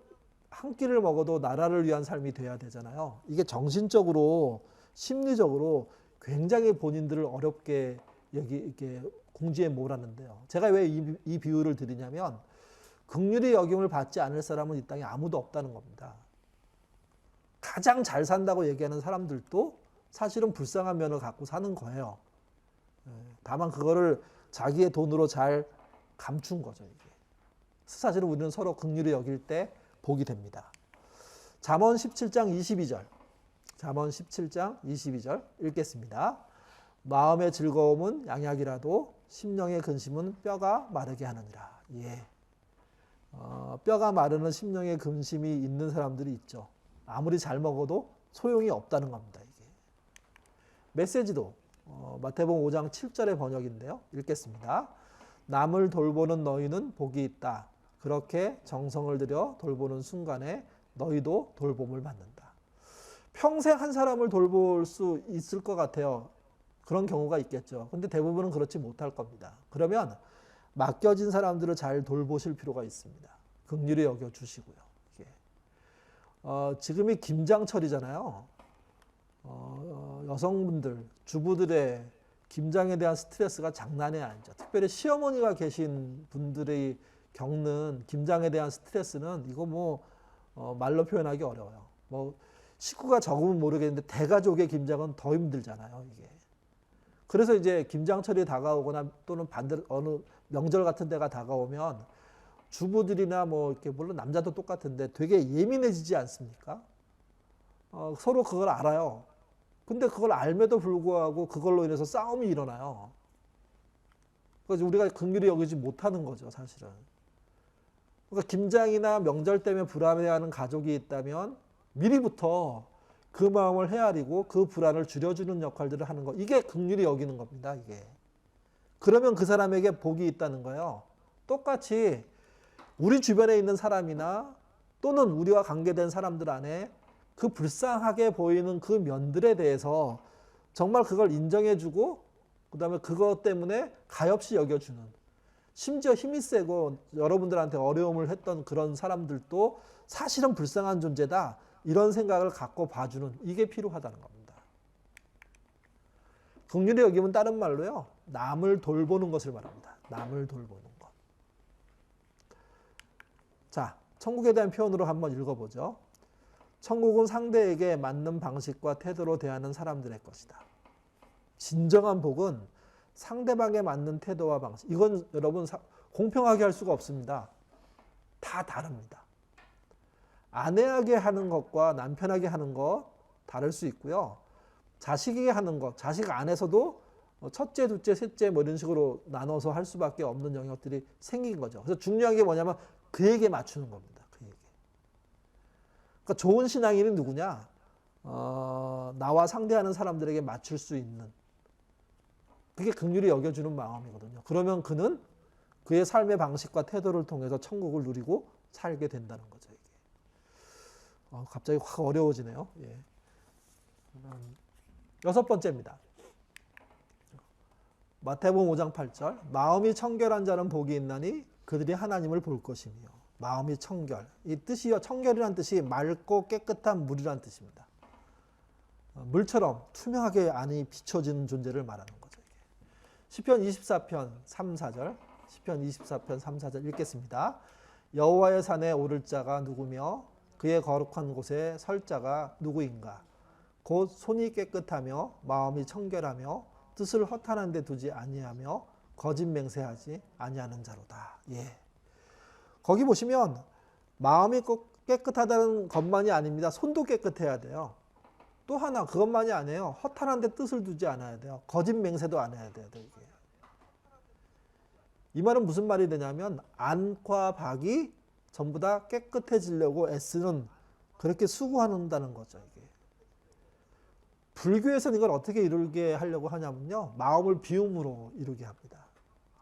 한 끼를 먹어도 나라를 위한 삶이 돼야 되잖아요. 이게 정신적으로, 심리적으로 굉장히 본인들을 어렵게 이렇게 궁지에 몰았는데요. 제가 왜 이 비유를 드리냐면, 긍휼히 여김을 받지 않을 사람은 이 땅에 아무도 없다는 겁니다. 가장 잘 산다고 얘기하는 사람들도 사실은 불쌍한 면을 갖고 사는 거예요. 다만 그거를 자기의 돈으로 잘 감춘 거죠, 이게. 사실은 우리는 서로 긍휼히 여길 때 복이 됩니다. 잠언 17장 22절. 잠언 17장 22절 읽겠습니다. 마음의 즐거움은 양약이라도 심령의 근심은 뼈가 마르게 하느니라. 예. 뼈가 마르는 심령의 근심이 있는 사람들이 있죠. 아무리 잘 먹어도 소용이 없다는 겁니다. 이게. 메시지도 마태복음 5장 7절의 번역인데요. 읽겠습니다. 남을 돌보는 너희는 복이 있다. 그렇게 정성을 들여 돌보는 순간에 너희도 돌봄을 받는다. 평생 한 사람을 돌볼 수 있을 것 같아요. 그런 경우가 있겠죠. 근데 대부분은 그렇지 못할 겁니다. 그러면 맡겨진 사람들을 잘 돌보실 필요가 있습니다. 긍휼히 여겨주시고요. 지금이 김장철이잖아요. 여성분들, 주부들의 김장에 대한 스트레스가 장난이 아니죠. 특별히 시어머니가 계신 분들이 겪는 김장에 대한 스트레스는 이거 뭐 말로 표현하기 어려워요. 뭐 식구가 적으면 모르겠는데 대가족의 김장은 더 힘들잖아요, 이게. 그래서 이제 김장철이 다가오거나 또는 반대로 어느 명절 같은 데가 다가오면 주부들이나 뭐 이렇게 물론 남자도 똑같은데 되게 예민해지지 않습니까? 서로 그걸 알아요. 근데 그걸 알매도 불구하고 그걸로 인해서 싸움이 일어나요. 그래서 우리가 긍휼히 여기지 못하는 거죠, 사실은. 그러니까 김장이나 명절 때문에 불안해하는 가족이 있다면 미리부터 그 마음을 헤아리고 그 불안을 줄여주는 역할들을 하는 거. 이게 긍휼히 여기는 겁니다, 이게. 그러면 그 사람에게 복이 있다는 거예요. 똑같이 우리 주변에 있는 사람이나 또는 우리와 관계된 사람들 안에 그 불쌍하게 보이는 그 면들에 대해서 정말 그걸 인정해주고 그다음에 그것 때문에 가엾이 여겨주는, 심지어 힘이 세고 여러분들한테 어려움을 했던 그런 사람들도 사실은 불쌍한 존재다, 이런 생각을 갖고 봐주는, 이게 필요하다는 겁니다. 긍휼히 여기면 다른 말로요, 남을 돌보는 것을 말합니다. 남을 돌보는 것. 자, 천국에 대한 표현으로 한번 읽어보죠. 천국은 상대에게 맞는 방식과 태도로 대하는 사람들의 것이다. 진정한 복은 상대방에 맞는 태도와 방식. 이건 여러분 공평하게 할 수가 없습니다. 다 다릅니다. 아내에게 하는 것과 남편에게 하는 것 다를 수 있고요. 자식에게 하는 것, 자식 안에서도 첫째, 둘째, 셋째 뭐 이런 식으로 나눠서 할 수밖에 없는 영역들이 생긴 거죠. 그래서 중요한 게 뭐냐면 그에게 맞추는 겁니다. 그에게. 그러니까 좋은 신앙인은 누구냐? 나와 상대하는 사람들에게 맞출 수 있는, 그게 긍휼히 여겨주는 마음이거든요. 그러면 그는 그의 삶의 방식과 태도를 통해서 천국을 누리고 살게 된다는 거죠. 이게. 갑자기 확 어려워지네요. 예. 여섯 번째입니다. 마태복음 5장 8절. 마음이 청결한 자는 복이 있나니 그들이 하나님을 볼 것이며. 마음이 청결. 이 뜻이요, 청결이란 뜻이 맑고 깨끗한 물이란 뜻입니다. 물처럼 투명하게 안이 비춰지는 존재를 말하는 거죠. 이게. 시편 24편 3, 4절. 시편 24편 3, 4절 읽겠습니다. 여호와의 산에 오를 자가 누구며 그의 거룩한 곳에 설 자가 누구인가? 곧 손이 깨끗하며 마음이 청결하며 뜻을 허탄한 데 두지 아니하며 거짓 맹세하지 아니하는 자로다. 예. 거기 보시면 마음이 깨끗하다는 것만이 아닙니다. 손도 깨끗해야 돼요. 또 하나 그것만이 아니에요. 허탄한 데 뜻을 두지 않아야 돼요. 거짓 맹세도 안 해야 돼요. 이게. 이 말은 무슨 말이 되냐면 안과 밖이 전부 다 깨끗해지려고 애쓰는, 그렇게 수고한다는 거죠. 이게. 불교에서는 이걸 어떻게 이루게 하려고 하냐면요, 마음을 비움으로 이루게 합니다.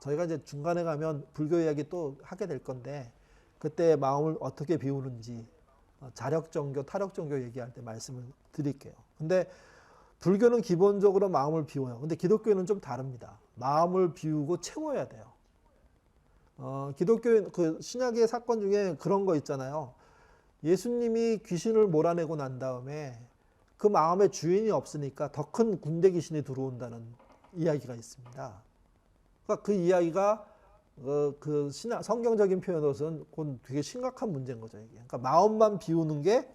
저희가 이제 중간에 가면 불교 이야기 또 하게 될 건데 그때 마음을 어떻게 비우는지 자력정교, 타력정교 얘기할 때 말씀을 드릴게요. 근데 불교는 기본적으로 마음을 비워요. 근데 기독교는 좀 다릅니다. 마음을 비우고 채워야 돼요. 기독교 그 신약의 사건 중에 그런 거 있잖아요. 예수님이 귀신을 몰아내고 난 다음에 그 마음에 주인이 없으니까 더 큰 군대 귀신이 들어온다는 이야기가 있습니다. 그러니까 그 이야기가 그 성경적인 표현으로서는 그건 되게 심각한 문제인 거죠. 이게. 그러니까 마음만 비우는 게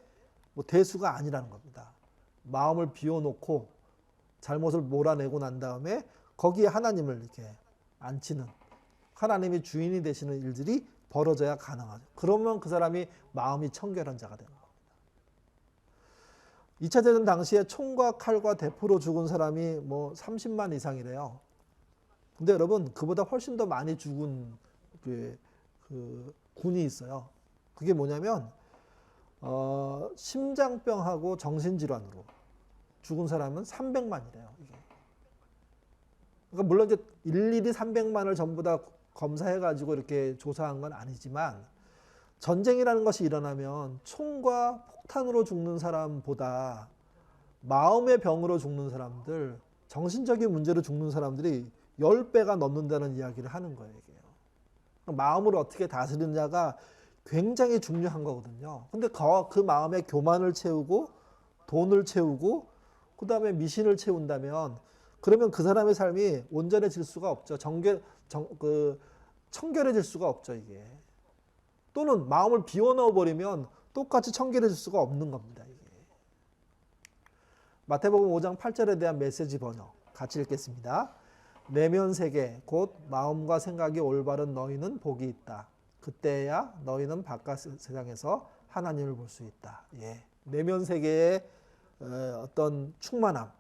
뭐 대수가 아니라는 겁니다. 마음을 비워놓고 잘못을 몰아내고 난 다음에 거기에 하나님을 이렇게 앉히는, 하나님이 주인이 되시는 일들이 벌어져야 가능하죠. 그러면 그 사람이 마음이 청결한 자가 되는 겁니다. 2차 대전 당시에 총과 칼과 대포로 죽은 사람이 뭐 30만 이상이래요. 근데 여러분 그보다 훨씬 더 많이 죽은 그 군이 있어요. 그게 뭐냐면 심장병하고 정신질환으로 죽은 사람은 300만이래요. 이게. 그러니까 물론 이제 일일이 300만을 전부 다 검사해가지고 이렇게 조사한 건 아니지만 전쟁이라는 것이 일어나면 총과 폭탄으로 죽는 사람보다 마음의 병으로 죽는 사람들, 정신적인 문제로 죽는 사람들이 10배가 넘는다는 이야기를 하는 거예요. 이게요. 마음을 어떻게 다스리느냐가 굉장히 중요한 거거든요. 근데 그 마음에 교만을 채우고 돈을 채우고 그 다음에 미신을 채운다면 그러면 그 사람의 삶이 온전해질 수가 없죠. 청결해질 수가 없죠. 이게. 또는 마음을 비워넣어 버리면 똑같이 청결해 줄 수가 없는 겁니다. 이게. 마태복음 5장 8절에 대한 메시지 번역 같이 읽겠습니다. 내면 세계 곧 마음과 생각이 올바른 너희는 복이 있다. 그때야 너희는 바깥 세상에서 하나님을 볼 수 있다. 예. 내면 세계의 어떤 충만함,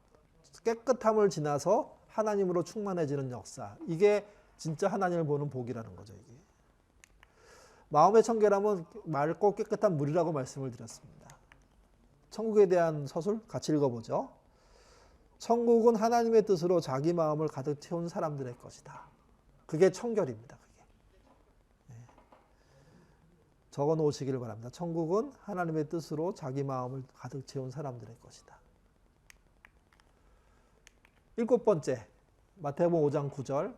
깨끗함을 지나서 하나님으로 충만해지는 역사. 이게 진짜 하나님을 보는 복이라는 거죠. 이게. 마음의 청결함은 맑고 깨끗한 물이라고 말씀을 드렸습니다. 천국에 대한 서술 같이 읽어보죠. 천국은 하나님의 뜻으로 자기 마음을 가득 채운 사람들의 것이다. 그게 청결입니다. 그게. 네. 적어 놓으시기를 바랍니다. 천국은 하나님의 뜻으로 자기 마음을 가득 채운 사람들의 것이다. 7번째, 마태복음 5장 9절.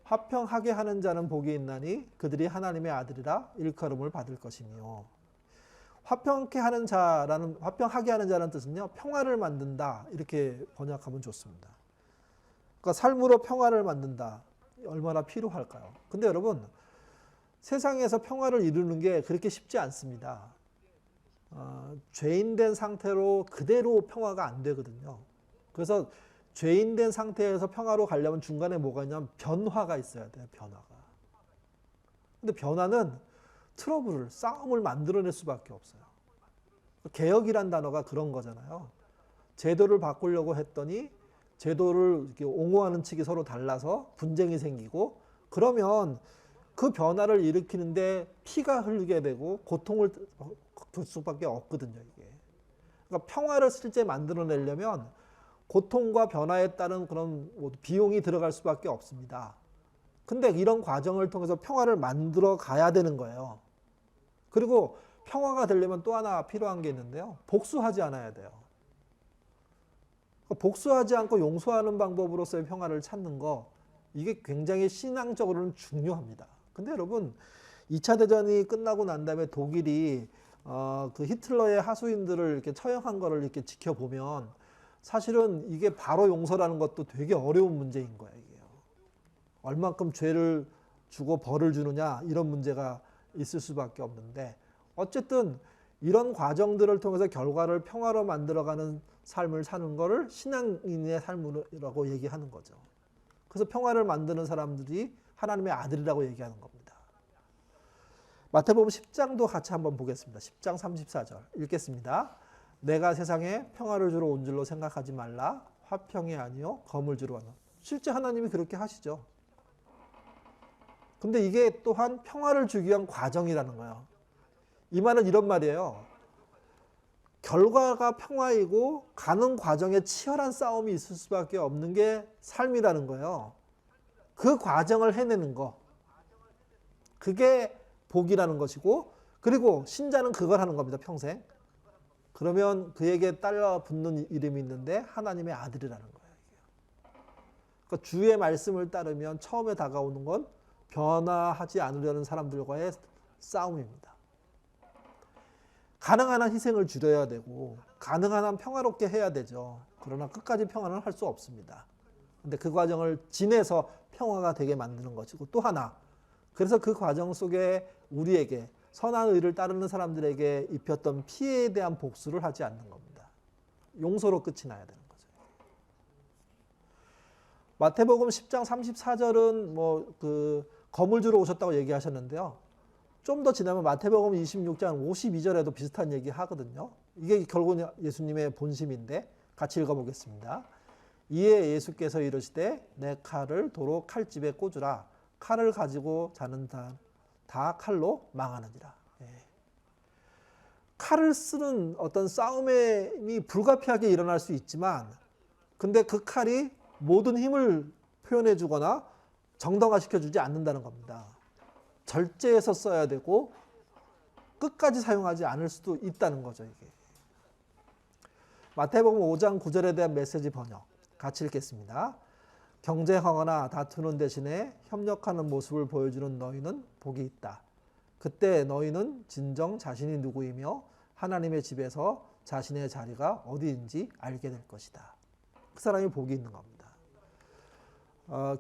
화평하게 하는 자는 복이 있나니 그들이 하나님의 아들이라 일컬음을 받을 것이며. 화평하게 하는 자라는 뜻은요, 평화를 만든다 이렇게 번역하면 좋습니다. 그러니까 삶으로 평화를 만든다. 얼마나 필요할까요? 근데 여러분, 세상에서 평화를 이루는 게 그렇게 쉽지 않습니다. 죄인된 상태로 그대로 평화가 안 되거든요. 그래서 죄인된 상태에서 평화로 가려면 중간에 뭐가 있냐면 변화가 있어야 돼요. 변화가. 근데 변화는 트러블을, 싸움을 만들어낼 수밖에 없어요. 개혁이란 단어가 그런 거잖아요. 제도를 바꾸려고 했더니 제도를 이렇게 옹호하는 측이 서로 달라서 분쟁이 생기고, 그러면 그 변화를 일으키는데 피가 흐르게 되고 고통을 줄 수밖에 없거든요. 이게. 그러니까 평화를 실제 만들어내려면 고통과 변화에 따른 그런 비용이 들어갈 수밖에 없습니다. 근데 이런 과정을 통해서 평화를 만들어 가야 되는 거예요. 그리고 평화가 되려면 또 하나 필요한 게 있는데요. 복수하지 않아야 돼요. 복수하지 않고 용서하는 방법으로서의 평화를 찾는 거, 이게 굉장히 신앙적으로는 중요합니다. 근데 여러분, 2차 대전이 끝나고 난 다음에 독일이 그 히틀러의 하수인들을 이렇게 처형한 거를 이렇게 지켜보면 사실은 이게 바로 용서라는 것도 되게 어려운 문제인 거예요. 이게요. 얼만큼 죄를 주고 벌을 주느냐, 이런 문제가 있을 수밖에 없는데, 어쨌든 이런 과정들을 통해서 결과를 평화로 만들어가는 삶을 사는 거를 신앙인의 삶이라고 얘기하는 거죠. 그래서 평화를 만드는 사람들이 하나님의 아들이라고 얘기하는 겁니다. 마태복음 10장도 같이 한번 보겠습니다. 10장 34절 읽겠습니다. 내가 세상에 평화를 주러 온 줄로 생각하지 말라. 화평이 아니요 검을 주러 왔노라. 실제 하나님이 그렇게 하시죠. 근데 이게 또한 평화를 주기 위한 과정이라는 거예요. 이 말은 이런 말이에요. 결과가 평화이고 가는 과정에 치열한 싸움이 있을 수밖에 없는 게 삶이라는 거예요. 그 과정을 해내는 거. 그게 복이라는 것이고, 그리고 신자는 그걸 하는 겁니다. 평생. 그러면 그에게 딸려 붙는 이름이 있는데 하나님의 아들이라는 거예요. 그러니까 주의 말씀을 따르면 처음에 다가오는 건 변화하지 않으려는 사람들과의 싸움입니다. 가능한 한 희생을 줄여야 되고 가능한 한 평화롭게 해야 되죠. 그러나 끝까지 평화는 할 수 없습니다. 근데 그 과정을 지내서 평화가 되게 만드는 것이고, 또 하나, 그래서 그 과정 속에 우리에게 선한 의를 따르는 사람들에게 입혔던 피해에 대한 복수를 하지 않는 겁니다. 용서로 끝이 나야 되는 거죠. 마태복음 10장 34절은 검을 주러 오셨다고 얘기하셨는데요. 좀 더 지나면 마태복음 26장 52절에도 비슷한 얘기 하거든요. 이게 결국은 예수님의 본심인데 같이 읽어보겠습니다. 이에 예수께서 이르시되 내 칼을 도로 칼집에 꽂으라. 칼을 가지고 자는 다 칼로 망하느니라. 칼을 쓰는 어떤 싸움이 불가피하게 일어날 수 있지만, 근데 그 칼이 모든 힘을 표현해 주거나 정당화시켜 주지 않는다는 겁니다. 절제해서 써야 되고 끝까지 사용하지 않을 수도 있다는 거죠. 이게. 마태복음 5장 9절에 대한 메시지 번역 같이 읽겠습니다. 경쟁하거나 다투는 대신에 협력하는 모습을 보여주는 너희는 복이 있다. 그때 너희는 진정 자신이 누구이며 하나님의 집에서 자신의 자리가 어디인지 알게 될 것이다. 그 사람이 복이 있는 겁니다.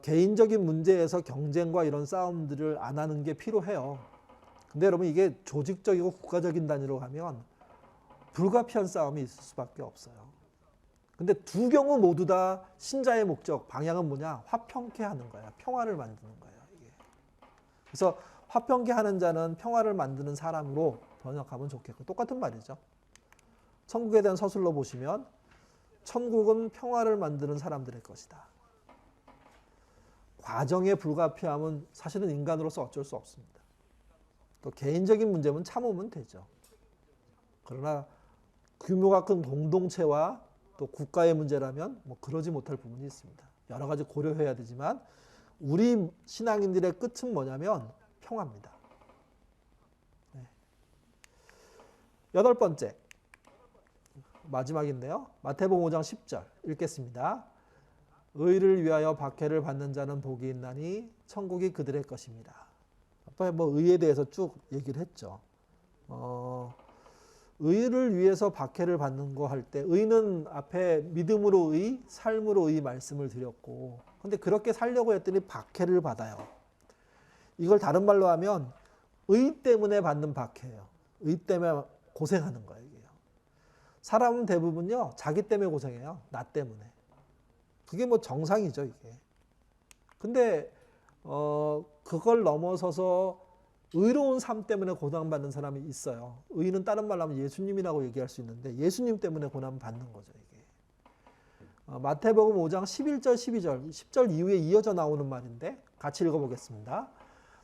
개인적인 문제에서 경쟁과 이런 싸움들을 안 하는 게 필요해요. 근데 여러분 이게 조직적이고 국가적인 단위로 가면 불가피한 싸움이 있을 수밖에 없어요. 근데 두 경우 모두 다 신자의 목적, 방향은 뭐냐? 화평케 하는 거야. 평화를 만드는 거예요. 이게. 그래서 화평케 하는 자는 평화를 만드는 사람으로 번역하면 좋겠고, 똑같은 말이죠. 천국에 대한 서술로 보시면 천국은 평화를 만드는 사람들의 것이다. 과정의 불가피함은 사실은 인간으로서 어쩔 수 없습니다. 또 개인적인 문제면 참으면 되죠. 그러나 규모가 큰 공동체와 또 국가의 문제라면 뭐 그러지 못할 부분이 있습니다. 여러 가지 고려해야 되지만 우리 신앙인들의 끝은 뭐냐면 평화입니다. 네. 8번째 마지막인데요. 마태복음 5장 10절 읽겠습니다. 의를 위하여 박해를 받는 자는 복이 있나니 천국이 그들의 것입니다. 아까 뭐 의에 대해서 쭉 얘기를 했죠. 의를 위해서 박해를 받는 거 할 때 의는 앞에 믿음으로 의, 삶으로 의 말씀을 드렸고, 근데 그렇게 살려고 했더니 박해를 받아요. 이걸 다른 말로 하면 의 때문에 받는 박해예요. 의 때문에 고생하는 거예요. 이게요. 사람은 대부분요 자기 때문에 고생해요. 나 때문에. 그게 뭐 정상이죠 이게. 근데 그걸 넘어서서 의로운 삶 때문에 고난받는 사람이 있어요. 의는 다른 말로 하면 예수님이라고 얘기할 수 있는데 예수님 때문에 고난받는 거죠. 이게. 마태복음 5장 11절 12절 10절 이후에 이어져 나오는 말인데 같이 읽어보겠습니다.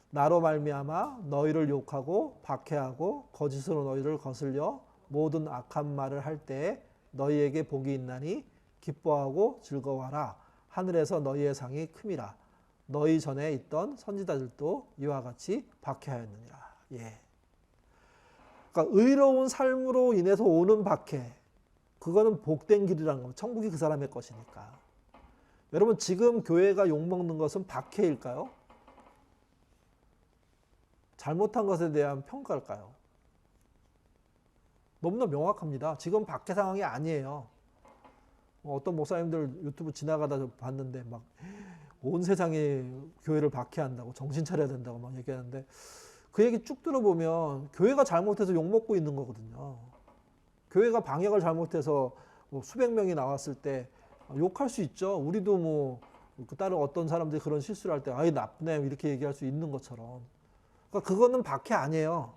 나로 말미암아 너희를 욕하고 박해하고 거짓으로 너희를 거슬려 모든 악한 말을 할 때에 너희에게 복이 있나니 기뻐하고 즐거워하라. 하늘에서 너희의 상이 큼이라. 너희 전에 있던 선지자들도 이와 같이 박해하였느니라. 예. 그러니까 의로운 삶으로 인해서 오는 박해, 그거는 복된 길이라는 겁니다. 천국이 그 사람의 것이니까. 여러분 지금 교회가 욕먹는 것은 박해일까요? 잘못한 것에 대한 평가일까요? 너무나 명확합니다. 지금 박해 상황이 아니에요. 어떤 목사님들 유튜브 지나가다 봤는데 막 온 세상이 교회를 박해한다고 정신 차려야 된다고 막 얘기하는데 그 얘기 쭉 들어보면 교회가 잘못해서 욕먹고 있는 거거든요. 교회가 방역을 잘못해서 수백 명이 나왔을 때 욕할 수 있죠. 우리도 뭐 다른 어떤 사람들이 그런 실수를 할 때 아이 나쁘네 이렇게 얘기할 수 있는 것처럼. 그러니까 그거는 박해 아니에요.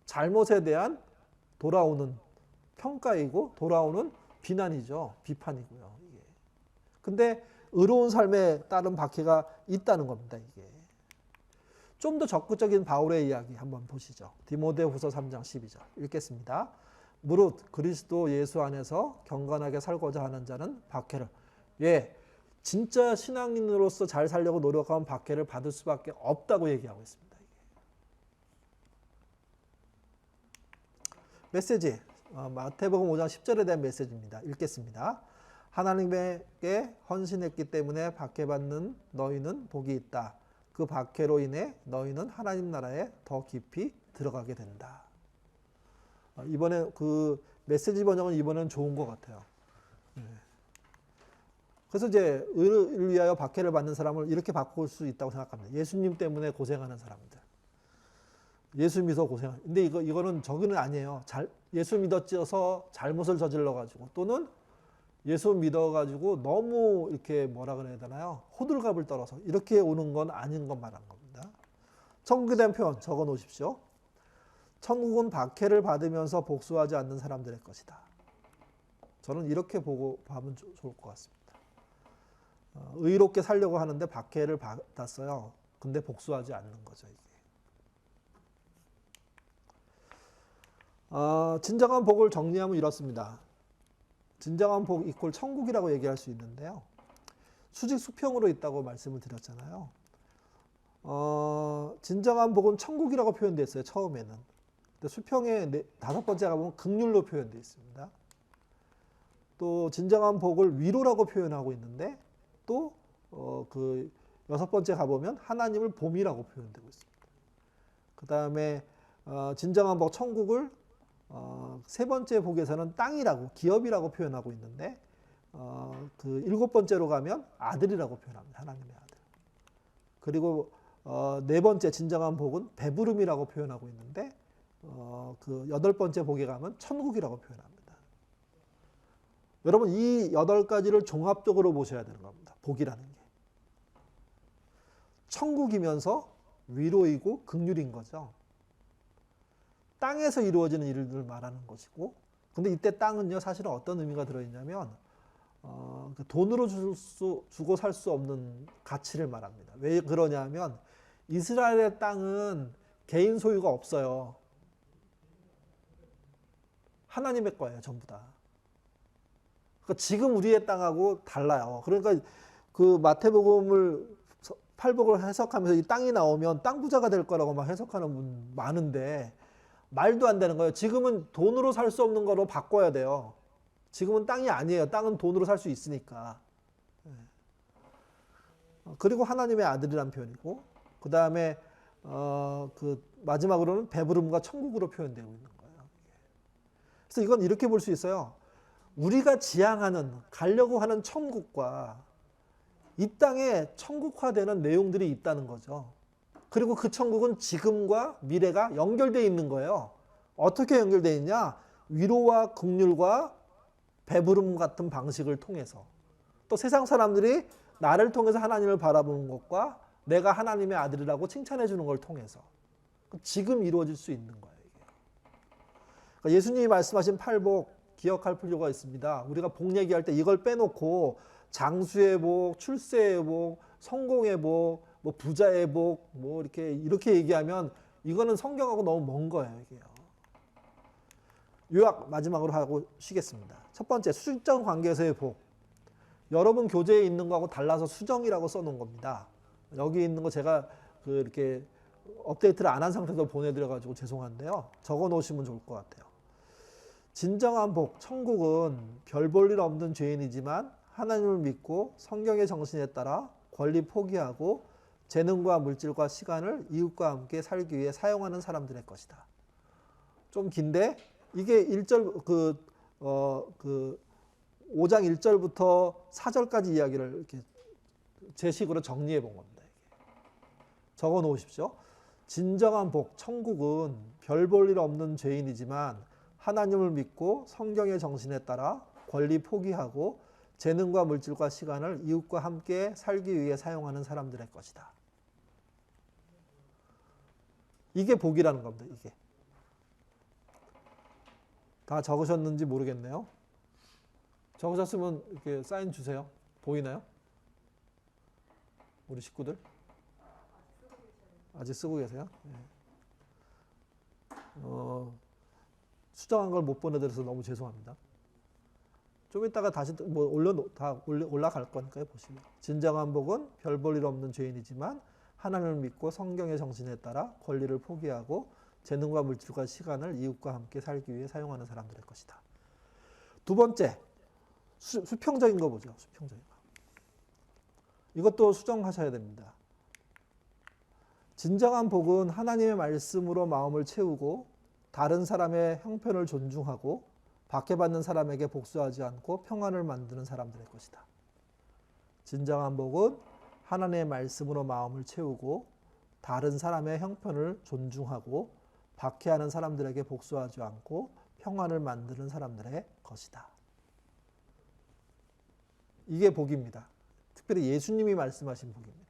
잘못에 대한 돌아오는 평가이고 돌아오는 비난이죠. 비판이고요. 이게. 근데 의로운 삶에 따른 박해가 있다는 겁니다. 이게. 좀 더 적극적인 바울의 이야기 한번 보시죠. 디모데후서 3장 12절 읽겠습니다. 무릇 그리스도 예수 안에서 경건하게 살고자 하는 자는 박해를 진짜 신앙인으로서 잘 살려고 노력하면 박해를 받을 수밖에 없다고 얘기하고 있습니다. 메시지 마태복음 5장 10절에 대한 메시지입니다. 읽겠습니다. 하나님에게 헌신했기 때문에 박해받는 너희는 복이 있다. 그 박해로 인해 너희는 하나님 나라에 더 깊이 들어가게 된다. 이번에 그 메시지 번역은 이번엔 좋은 것 같아요. 그래서 이제 의를 위하여 박해를 받는 사람을 이렇게 바꿀 수 있다고 생각합니다. 예수님 때문에 고생하는 사람들. 예수 믿어 고생하는. 근데 이거는 저기는 아니에요. 예수 믿어서 잘못을 저질러 가지고 또는 예수 믿어가지고 너무 이렇게 뭐라 그래야 되나요? 호들갑을 떨어서 이렇게 오는 건 아닌 것 말한 겁니다. 천국에 대한 표현 적어 놓으십시오. 천국은 박해를 받으면서 복수하지 않는 사람들의 것이다. 저는 이렇게 보고 하면 좋을 것 같습니다. 의롭게 살려고 하는데 박해를 받았어요. 근데 복수하지 않는 거죠. 이게. 진정한 복을 정리하면 이렇습니다. 진정한 복 이퀄 천국이라고 얘기할 수 있는데요. 수직 수평으로 있다고 말씀을 드렸잖아요. 진정한 복은 천국이라고 표현되어 있어요. 처음에는. 근데 수평의 5번째 가보면 극률로 표현되어 있습니다. 또 진정한 복을 위로라고 표현하고 있는데 또 그 6번째 가보면 하나님을 봄이라고 표현되고 있습니다. 그 다음에 진정한 복 천국을 3번째 복에서는 땅이라고 기업이라고 표현하고 있는데 그 7번째로 가면 아들이라고 표현합니다. 하나님의 아들. 그리고 네 번째 진정한 복은 배부름이라고 표현하고 있는데 그 여덟 번째 복에 가면 천국이라고 표현합니다. 여러분 이 여덟 가지를 종합적으로 보셔야 되는 겁니다. 복이라는 게. 천국이면서 위로이고 긍휼인 거죠. 땅에서 이루어지는 일들을 말하는 것이고, 근데 이때 땅은요 사실은 어떤 의미가 들어있냐면 돈으로 주고 살 수 없는 가치를 말합니다. 왜 그러냐면 이스라엘의 땅은 개인 소유가 없어요. 하나님의 거예요, 전부 다. 그러니까 지금 우리의 땅하고 달라요. 그러니까 그 마태복음을 팔복을 해석하면서 이 땅이 나오면 땅 부자가 될 거라고 막 해석하는 분 많은데 말도 안 되는 거예요. 지금은 돈으로 살 수 없는 거로 바꿔야 돼요. 지금은 땅이 아니에요. 땅은 돈으로 살 수 있으니까. 그리고 하나님의 아들이란 표현이고, 그 다음에 그 마지막으로는 배부름과 천국으로 표현되고 있는 거예요. 그래서 이건 이렇게 볼 수 있어요. 우리가 지향하는, 가려고 하는 천국과 이 땅에 천국화되는 내용들이 있다는 거죠. 그리고 그 천국은 지금과 미래가 연결되어 있는 거예요. 어떻게 연결되어 있냐? 위로와 긍휼과 배부름 같은 방식을 통해서. 또 세상 사람들이 나를 통해서 하나님을 바라보는 것과 내가 하나님의 아들이라고 칭찬해 주는 걸 통해서 지금 이루어질 수 있는 거예요. 이게. 그러니까 예수님이 말씀하신 팔복 기억할 필요가 있습니다. 우리가 복 얘기할 때 이걸 빼놓고 장수의 복, 출세의 복, 성공의 복, 뭐 부자의 복, 뭐 이렇게 얘기하면 이거는 성경하고 너무 먼 거예요. 이게요. 요약 마지막으로 하고 쉬겠습니다. 첫 번째, 수직적 관계에서의 복. 여러분 교재에 있는 거하고 달라서 수정이라고 써놓은 겁니다. 여기 있는 거 제가 이렇게 업데이트를 안 한 상태에서 보내드려가지고 죄송한데요. 적어 놓으시면 좋을 것 같아요. 진정한 복, 천국은 별 볼 일 없는 죄인이지만 하나님을 믿고 성경의 정신에 따라 권리 포기하고 재능과 물질과 시간을 이웃과 함께 살기 위해 사용하는 사람들의 것이다. 좀 긴데 이게 1절 5장 1절부터 4절까지 이야기를 이렇게 제 식으로 정리해 본 겁니다. 적어 놓으십시오. 진정한 복, 천국은 별 볼 일 없는 죄인이지만 하나님을 믿고 성경의 정신에 따라 권리 포기하고 재능과 물질과 시간을 이웃과 함께 살기 위해 사용하는 사람들의 것이다. 이게 복이라는 겁니다. 이게. 다 적으셨는지 모르겠네요. 적으셨으면 이렇게 사인 주세요. 보이나요? 우리 식구들? 아직 쓰고 계세요? 네. 수정한 걸 못 보내드려서 너무 죄송합니다. 좀 이따가 다시 뭐 올라갈 거니까요. 보시면. 진정한 복은 별 볼 일 없는 죄인이지만 하나님을 믿고 성경의 정신에 따라 권리를 포기하고 재능과 물질과 시간을 이웃과 함께 살기 위해 사용하는 사람들의 것이다. 두 번째, 수평적인 거 보죠. 수평적인 거. 이것도 수정하셔야 됩니다. 진정한 복은 하나님의 말씀으로 마음을 채우고 다른 사람의 형편을 존중하고 박해받는 사람에게 복수하지 않고 평안을 만드는 사람들의 것이다. 진정한 복은 하나님의 말씀으로 마음을 채우고 다른 사람의 형편을 존중하고 박해하는 사람들에게 복수하지 않고 평안을 만드는 사람들의 것이다. 이게 복입니다. 특별히 예수님이 말씀하신 복입니다.